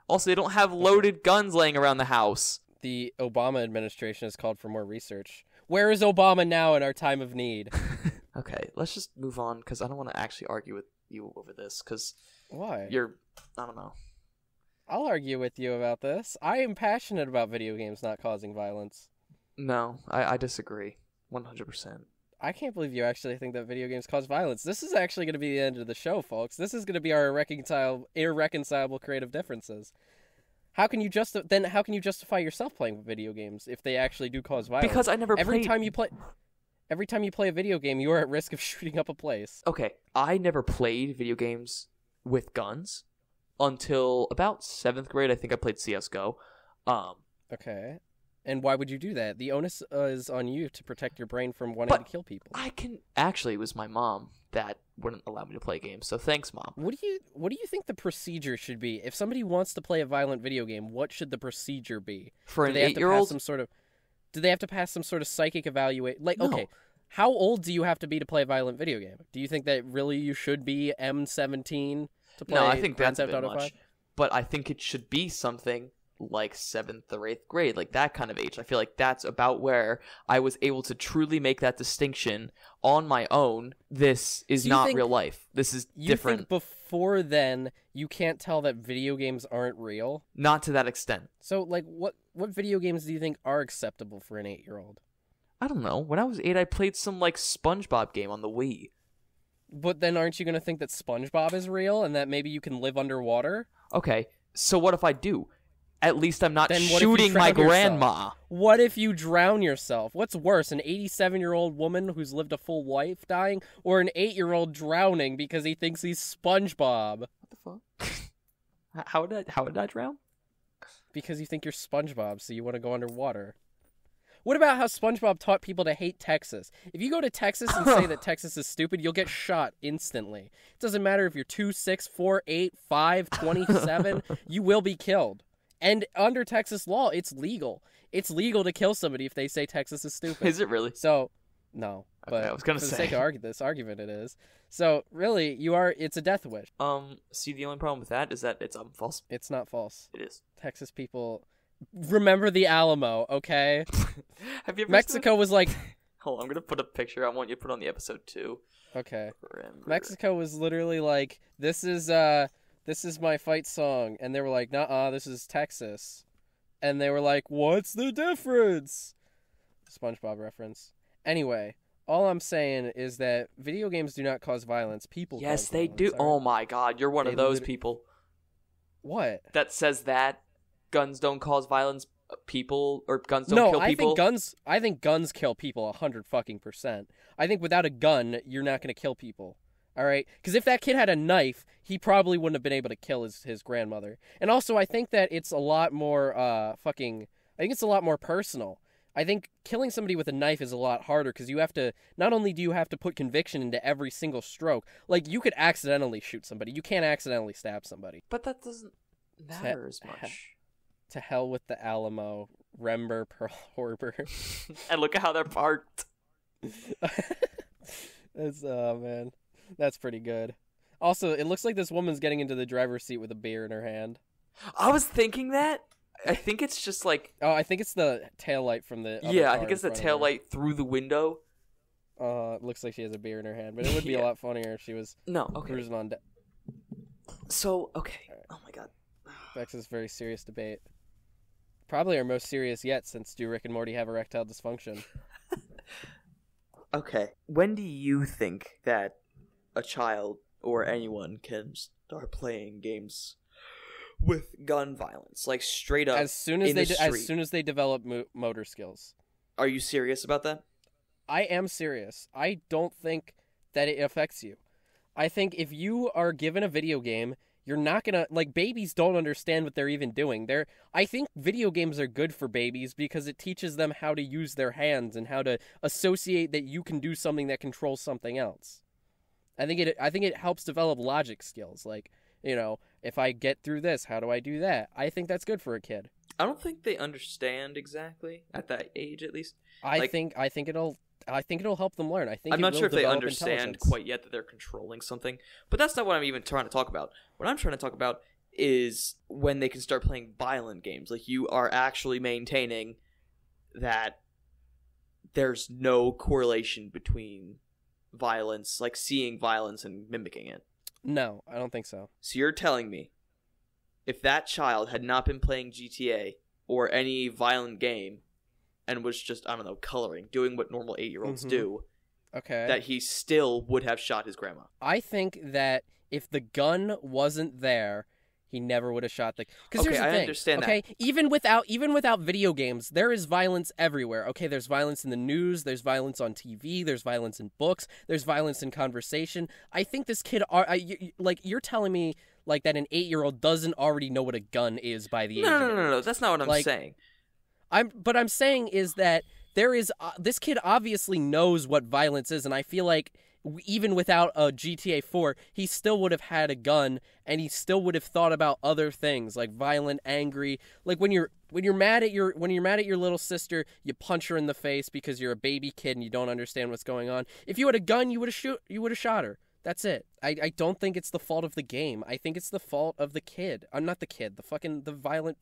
Also, they don't have loaded guns laying around the house. The Obama administration has called for more research. Where is Obama now in our time of need? Okay, let's just move on, because I don't want to actually argue with you over this, because... Why? I don't know. I'll argue with you about this. I am passionate about video games not causing violence. No, I disagree. 100%. I can't believe you actually think that video games cause violence. This is actually going to be the end of the show, folks. This is going to be our irreconcilable creative differences. How can you justify yourself playing video games if they actually do cause violence? Because I never Every time you play a video game, you are at risk of shooting up a place. Okay, I never played video games with guns until about 7th grade. I think I played CS:GO. Okay. And why would you do that? The onus is on you to protect your brain from wanting to kill people. Actually, it was my mom that wouldn't allow me to play games, so thanks, Mom. What do you think the procedure should be? If somebody wants to play a violent video game, what should the procedure be? For an 8-year-old? Do they have to pass some sort of psychic evaluation? No. Okay, how old do you have to be to play a violent video game? Do you think that really you should be M17 to play? No, I think Grand that's a Theft bit Auto much. 5? But I think it should be something like 7th or 8th grade, like that kind of age. I feel like that's about where I was able to truly make that distinction on my own. This is not real life. This is different. You think before then you can't tell that video games aren't real? Not to that extent. So, like, what video games do you think are acceptable for an 8-year-old? I don't know. When I was 8, I played some, like, SpongeBob game on the Wii. But then aren't you going to think that SpongeBob is real and that maybe you can live underwater? Okay, so what if I do? At least I'm not Then what if you shooting my drown yourself? grandma. What if you drown yourself? What's worse, an 87-year-old woman who's lived a full life dying, or an 8-year-old drowning because he thinks he's SpongeBob? What the fuck? How would I drown? Because you think you're SpongeBob, so you want to go underwater. What about how SpongeBob taught people to hate Texas? If you go to Texas and say that Texas is stupid, you'll get shot instantly. It doesn't matter if you're 2, 6, 4, 8, 5, 27, you will be killed. And under Texas law, it's legal. It's legal to kill somebody if they say Texas is stupid. Is it really? So, no. But okay, I was gonna for say. the sake of this argument, it is. So, really, it's a death wish. See, the only problem with that is that it's false. It's not false. It is. Texas people... Remember the Alamo, okay? Have you ever Mexico was like... Hold on, I'm gonna put a picture. I want you to put on the episode too. Okay. Remember. Mexico was literally like, this is my fight song. And they were like, nuh-uh, this is Texas. And they were like, what's the difference? SpongeBob reference. Anyway, all I'm saying is that video games do not cause violence. People cause Yes, they violence, do. all right? Oh my god, you're one of those people. What? That says that guns don't cause violence, people, or guns don't kill people? I think guns kill people 100%. I think without a gun, you're not going to kill people. All right? Because if that kid had a knife, he probably wouldn't have been able to kill his grandmother. And also, I think that it's a lot more I think it's a lot more personal. I think killing somebody with a knife is a lot harder because you have to, not only do you have to put conviction into every single stroke, like you could accidentally shoot somebody. You can't accidentally stab somebody. But that doesn't matter as much. To hell with the Alamo, Remember Pearl Harbor. And look at how they're parked. Oh man, that's pretty good. Also, it looks like this woman's getting into the driver's seat with a beer in her hand. I was thinking that. I think it's just like... Oh, I think it's the taillight from the other Yeah, car I think it's the in front of her. taillight through the window. It looks like she has a beer in her hand, but it would be a lot funnier if she was cruising on. So, okay. Oh my god. Back to this very serious debate. Probably our most serious yet, since do Rick and Morty have erectile dysfunction? Okay. When do you think that a child or anyone can start playing games with gun violence, like straight up? As soon as they develop motor skills. Are you serious about that? I am serious. I don't think that it affects you. I think if you are given a video game, you're not gonna, like, babies don't understand what they're even doing. I think video games are good for babies because it teaches them how to use their hands and how to associate that you can do something that controls something else. I think it helps develop logic skills. Like, you know, if I get through this, how do I do that? I think that's good for a kid. I don't think they understand exactly at that age, at least. I think it'll help them learn. I'm not sure if they understand quite yet that they're controlling something, but that's not what I'm even trying to talk about. What I'm trying to talk about is when they can start playing violent games. Like, you are actually maintaining that there's no correlation between violence, like seeing violence and mimicking it. No, I don't think so. So you're telling me if that child had not been playing GTA or any violent game and was just, I don't know, coloring, doing what normal 8-year-olds do, okay, that he still would have shot his grandma? I think that if the gun wasn't there, he never would have shot the... Because here's the thing, I understand okay? that. Even without video games, there is violence everywhere. Okay, there's violence in the news, there's violence on TV, there's violence in books, there's violence in conversation. I think this kid... you're telling me like that an 8-year-old doesn't already know what a gun is by the age of it. No. That's not what I'm saying. What I'm saying is that there is... this kid obviously knows what violence is, and I feel like even without a GTA 4, he still would have had a gun, and he still would have thought about other things like violent, angry. Like when you're mad at your little sister, you punch her in the face because you're a baby kid and you don't understand what's going on. If you had a gun, you would have shot her. That's it. I don't think it's the fault of the game. I think it's the fault of the kid. I'm not the kid. The violent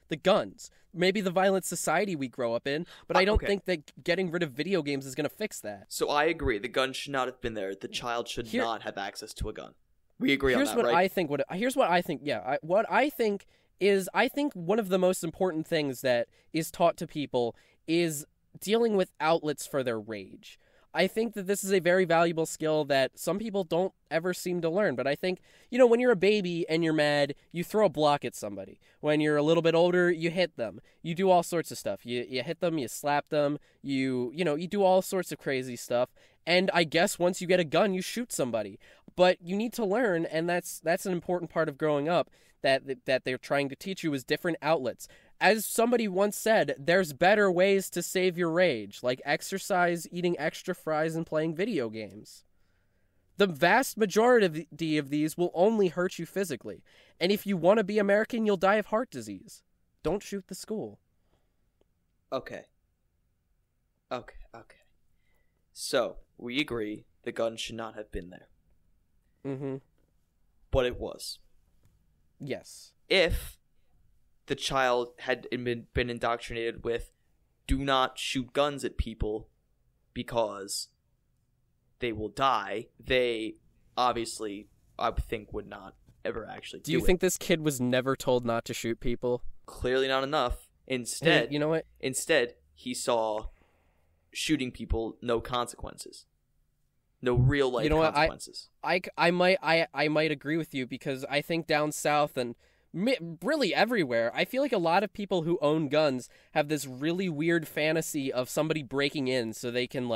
the guns. Maybe the violent society we grow up in, but I don't think that getting rid of video games is going to fix that. So I agree. The gun should not have been there. The child should not have access to a gun. We agree on that, right? Here's what I think. Yeah, what I think is, I think one of the most important things that is taught to people is dealing with outlets for their rage. I think that this is a very valuable skill that some people don't ever seem to learn. But I think, when you're a baby and you're mad, you throw a block at somebody. When you're a little bit older, you hit them. You do all sorts of stuff. You hit them, you slap them, you do all sorts of crazy stuff. And I guess once you get a gun, you shoot somebody. But you need to learn, and that's an important part of growing up, that they're trying to teach you is different outlets. As somebody once said, there's better ways to save your rage, like exercise, eating extra fries, and playing video games. The vast majority of these will only hurt you physically. And if you want to be American, you'll die of heart disease. Don't shoot the school. Okay. So, we agree the gun should not have been there. Mm-hmm. But it was. Yes. If the child had been indoctrinated with, do not shoot guns at people because they will die, they obviously, I think, would not ever actually do it. Do you think this kid was never told not to shoot people? Clearly not enough. Instead, you know what? Instead, he saw shooting people, no consequences. No real life consequences. I might agree with you, because I think down south and really everywhere, I feel like a lot of people who own guns have this really weird fantasy of somebody breaking in so they can,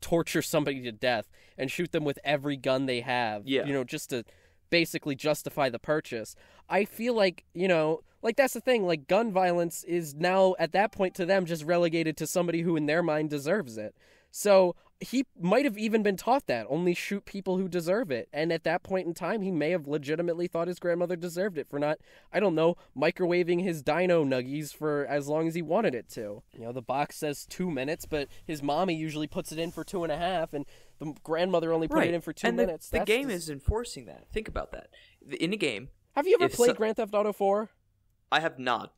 torture somebody to death and shoot them with every gun they have. Yeah. Just to basically justify the purchase. I feel like, that's the thing, gun violence is now at that point to them just relegated to somebody who in their mind deserves it. So he might have even been taught that, only shoot people who deserve it. And at that point in time, he may have legitimately thought his grandmother deserved it for not, microwaving his dino nuggies for as long as he wanted it to. The box says 2 minutes, but his mommy usually puts it in for 2.5, and the grandmother only put it in for 2 minutes. The game is enforcing that. Think about that. In a game... Have you ever played Grand Theft Auto 4? I have not.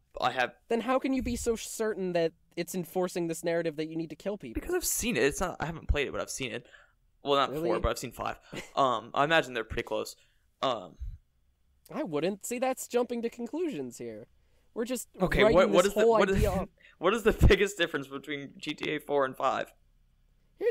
Then how can you be so certain that it's enforcing this narrative that you need to kill people? Because I've seen it. I haven't played it, but I've seen it. Well, not really? 4, but I've seen 5. I imagine they're pretty close. I wouldn't. See, that's jumping to conclusions here. We're just what is the biggest difference between GTA 4 and 5?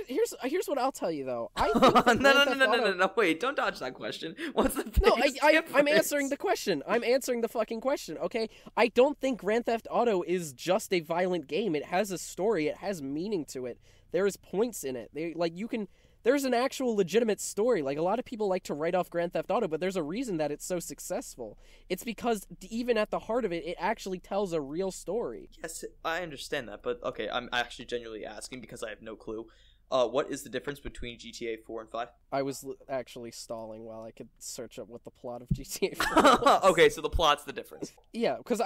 Here's what I'll tell you, though. I think no, wait, don't dodge that question. What's the biggest difference? I'm answering the question. I'm answering the fucking question, okay? I don't think Grand Theft Auto is just a violent game. It has a story. It has meaning to it. There's points in it. There's an actual legitimate story. A lot of people like to write off Grand Theft Auto, but there's a reason that it's so successful. It's because even at the heart of it, it actually tells a real story. Yes, I understand that, but okay, I'm actually genuinely asking because I have no clue. What is the difference between GTA 4 and 5? I was actually stalling while I could search up what the plot of GTA 4 was. Okay, so the plot's the difference. Yeah, because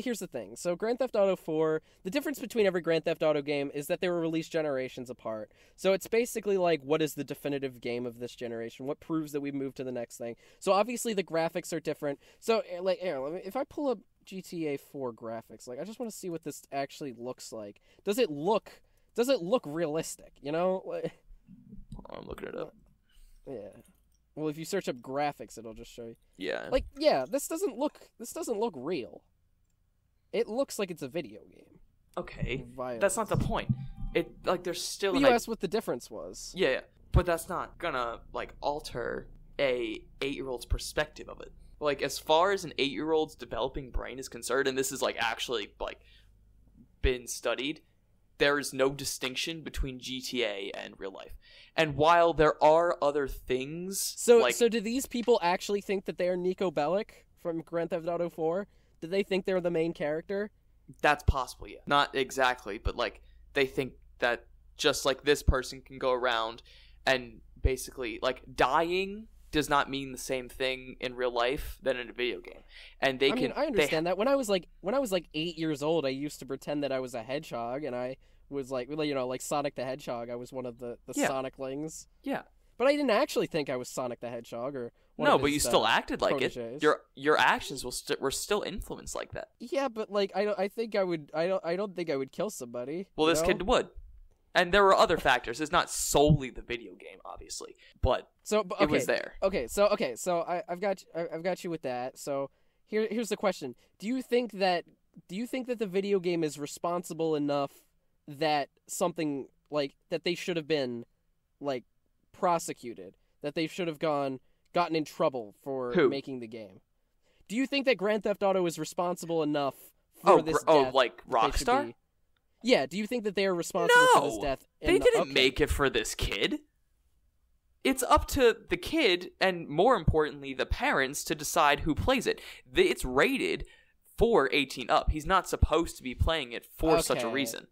here's the thing. So Grand Theft Auto 4, the difference between every Grand Theft Auto game is that they were released generations apart. So it's basically what is the definitive game of this generation? What proves that we've moved to the next thing? So obviously the graphics are different. So, if I pull up GTA 4 graphics, I just want to see what this actually looks like. Does it look realistic, I'm looking it up. Yeah. Well, if you search up graphics, it'll just show you. Yeah. This doesn't look real. It looks like it's a video game. Okay. That's not the point. There's still... But you asked what the difference was. Yeah. But that's not gonna, alter a 8-year-old's perspective of it. As far as an 8-year-old's developing brain is concerned, and this is, actually, been studied... There is no distinction between GTA and real life. And while there are other things... So do these people actually think that they are Nico Bellic from Grand Theft Auto 4? Do they think they're the main character? That's possible, yeah. Not exactly, but, they think that just this person can go around and basically, dying does not mean the same thing in real life than in a video game. And I understand that. When I was 8 years old, I used to pretend that I was a hedgehog, and I was like Sonic the Hedgehog. I was one of the Soniclings. Yeah. But I didn't actually think I was Sonic the Hedgehog or one of his, but you still acted like protégés. it. Your actions were still influenced like that. Yeah, but I don't think I would kill somebody. Well, this kid would. And there were other factors. It's not solely the video game, obviously, but it was there. So I've got you with that. So here's the question: Do you think that the video game is responsible enough that something like, that they should have been, like, prosecuted, that they should have gotten in trouble for making the game. Do you think that Grand Theft Auto is responsible enough for this death? Like Rockstar? Yeah, do you think that they are responsible for this death? They didn't make it for this kid. It's up to the kid, and more importantly, the parents, to decide who plays it. It's rated for 18 up. He's not supposed to be playing it for such a reason.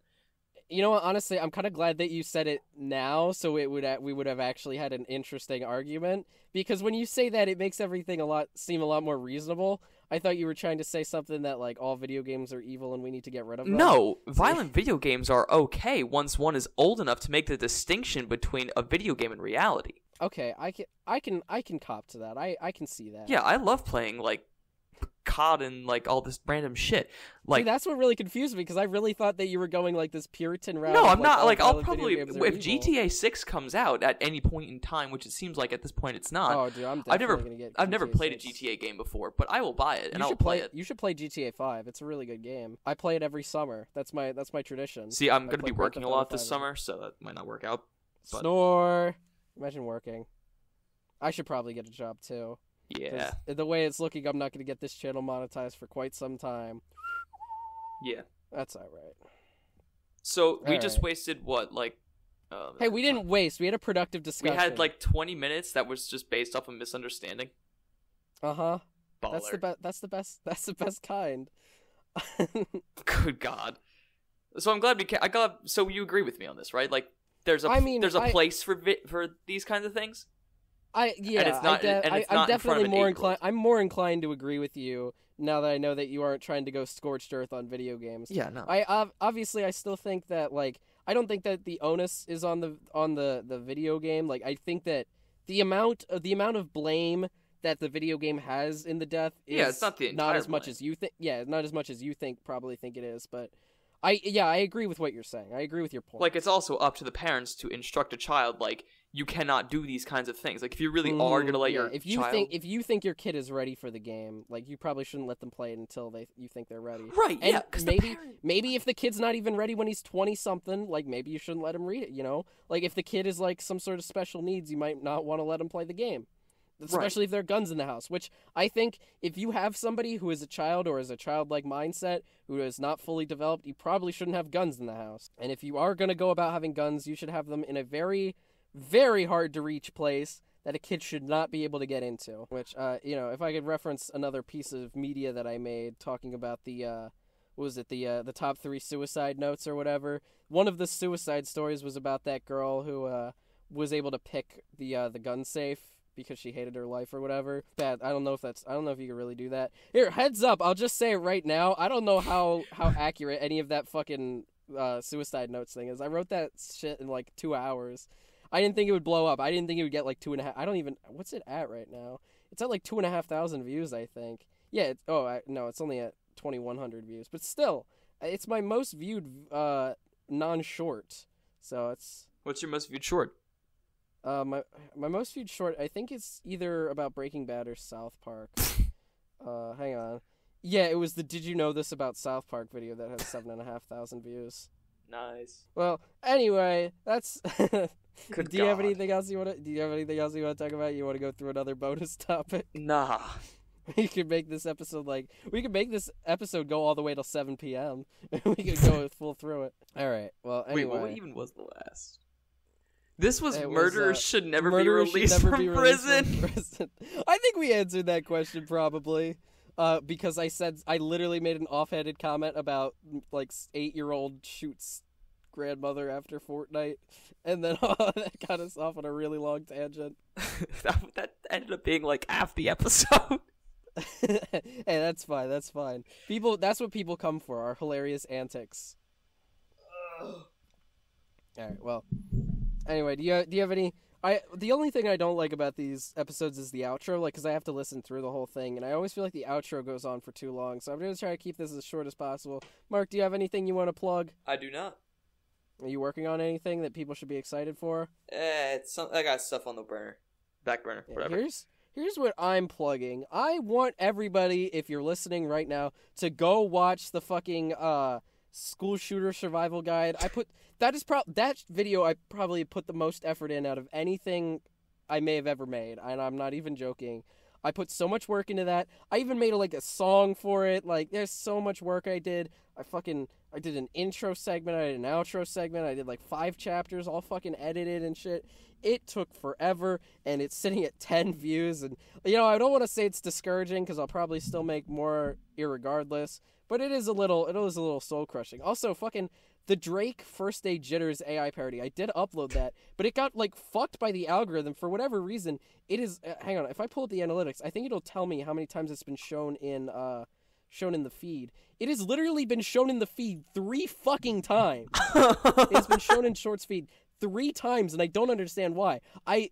You know what, honestly, I'm kind of glad that you said it now, so we would have actually had an interesting argument, because when you say that, it makes everything seem a lot more reasonable. I thought you were trying to say something that, like, all video games are evil and we need to get rid of them. No, violent video games are okay once one is old enough to make the distinction between a video game and reality. Okay, I can cop to that. I can see that. Yeah, I love playing, like, COD and, like, all this random shit. Like, see, that's what really confused me, because I really thought that you were going, like, this Puritan route. No, I'm not. Like, I'll probably, if GTA 6 comes out at any point in time, which it seems like at this point it's not. Oh, dude, I'm definitely going to get GTA I've never played 6. a GTA game before, but I will buy it, and I'll play it. You should play GTA 5. It's a really good game. I play it every summer. That's my tradition. See, I'm going to be working a lot this summer, so that might not work out. But... Snore! Imagine working. I should probably get a job, too. Yeah. The way it's looking, I'm not going to get this channel monetized for quite some time. Yeah. That's alright. So, we just wasted, what, like... hey, we didn't waste. We had a productive discussion. We had, like, 20 minutes that was just based off a misunderstanding. Uh-huh. Baller. That's the best kind. Good God. So, I'm glad so you agree with me on this, right? Like, there's a place for these kinds of things? I'm definitely more inclined. I'm more inclined to agree with you now that I know that you aren't trying to go scorched earth on video games. Yeah, no. Obviously I still think that, like, I don't think that the onus is on the video game. Like, I think that the amount of blame that the video game has in the death is it's not the entire not as much as you think. Yeah, not as much as you probably think it is, but I agree with what you're saying. I agree with your point. Like, it's also up to the parents to instruct a child, like, you cannot do these kinds of things. Like, if you really are going to let your child... If you think your kid is ready for the game, like, you probably shouldn't let them play it until you think they're ready. Right, and yeah, because maybe if the kid's not even ready when he's 20-something, like, maybe you shouldn't let him read it, you know? Like, if the kid is, like, some sort of special needs, you might not want to let him play the game. Especially if there are guns in the house, which I think if you have somebody who is a child or has a childlike mindset who is not fully developed, you probably shouldn't have guns in the house. And if you are going to go about having guns, you should have them in a very, very hard-to-reach place that a kid should not be able to get into. Which, if I could reference another piece of media that I made talking about the top 3 suicide notes or whatever. One of the suicide stories was about that girl who was able to pick the gun safe because she hated her life or whatever. Bad. I don't know if you could really do that. Here, heads up, I'll just say it right now. I don't know how accurate any of that fucking suicide notes thing is. I wrote that shit in like 2 hours. I didn't think it would blow up. I didn't think it would get like 2.5. What's it at right now? It's at like 2,500 views, I think. Yeah. It's only at 2,100 views, but still, it's my most viewed non-short. So it's. What's your most viewed short? My most viewed short, I think it's either about Breaking Bad or South Park. Hang on. Yeah, it was the Did You Know This About South Park video that has 7,500 views. Nice. Well, anyway, that's. Good Do you have anything else you want to talk about? You want to go through another bonus topic? Nah. We could make this episode go all the way till 7 p.m. We could go full through it. All right. Well, anyway. Wait, what even was the last? This was murderers should never be released from prison. I think we answered that question probably. Because I literally made an offhanded comment about, like, 8-year-old shoots grandmother after Fortnite, and then that got us off on a really long tangent. that ended up being, like, half the episode. Hey, that's fine. That's what people come for, our hilarious antics. Alright, well. Anyway, do you have any... The only thing I don't like about these episodes is the outro, like, because I have to listen through the whole thing, and I always feel like the outro goes on for too long, so I'm going to try to keep this as short as possible. Mark, do you have anything you want to plug? I do not. Are you working on anything that people should be excited for? I got stuff on the back burner, whatever. Here's what I'm plugging. I want everybody, if you're listening right now, to go watch the fucking school shooter survival guide. That video I probably put the most effort in out of anything I may have ever made, and I'm not even joking. I put so much work into that. I even made a song for it. Like, there's so much work I did. I did an intro segment, I did an outro segment, I did 5 chapters, all fucking edited and shit. It took forever, and it's sitting at 10 views, and, I don't want to say it's discouraging, because I'll probably still make more irregardless, but it is a little soul-crushing. Also, fucking the Drake First Day Jitters AI parody, I did upload that, but it got, fucked by the algorithm for whatever reason. It is, hang on, if I pull up the analytics, I think it'll tell me how many times it's been shown in the feed. It has literally been shown in the feed 3 fucking times. It's been shown in Shorts feed 3 times, and I don't understand why. I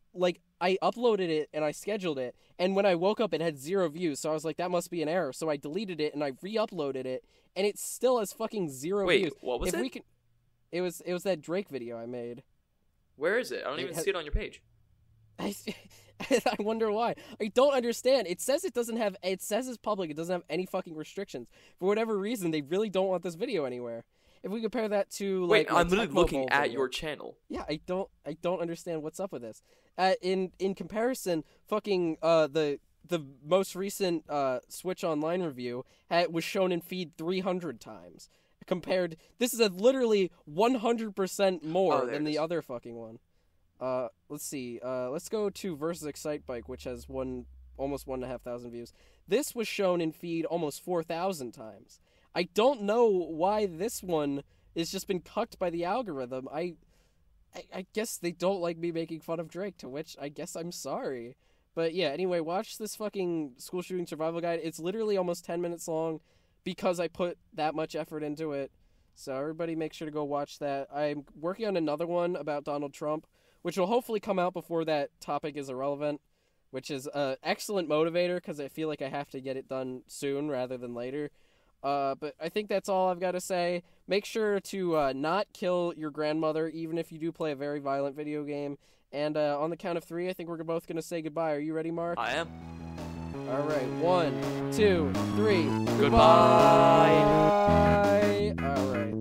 uploaded it and I scheduled it, and when I woke up, it had 0 views. So I was like, that must be an error. So I deleted it and I re-uploaded it, and it still has fucking 0 views. Wait, what was it? It was that Drake video I made. Where is it? I don't even see it on your page. I wonder why. I don't understand. It says it's public. It doesn't have any fucking restrictions. For whatever reason, they really don't want this video anywhere. If we compare that to Wait, I'm literally looking at your channel. Yeah, I don't understand what's up with this. In comparison, fucking the most recent Switch Online review was shown in feed 300 times. This is literally 100% more than the other fucking one. Let's see. Let's go to Versus Excitebike, which has almost 1,500 views. This was shown in feed almost 4,000 times. I don't know why this one has just been cucked by the algorithm. I guess they don't like me making fun of Drake, to which I guess I'm sorry. But yeah, anyway, watch this fucking school shooting survival guide. It's literally almost 10 minutes long because I put that much effort into it. So everybody make sure to go watch that. I'm working on another one about Donald Trump, which will hopefully come out before that topic is irrelevant, which is an excellent motivator because I feel like I have to get it done soon rather than later. But I think that's all I've got to say. Make sure to not kill your grandmother, even if you do play a very violent video game. And on the count of 3, I think we're both going to say goodbye. Are you ready, Mark? I am. All right, 1, 2, 3. Goodbye. All right.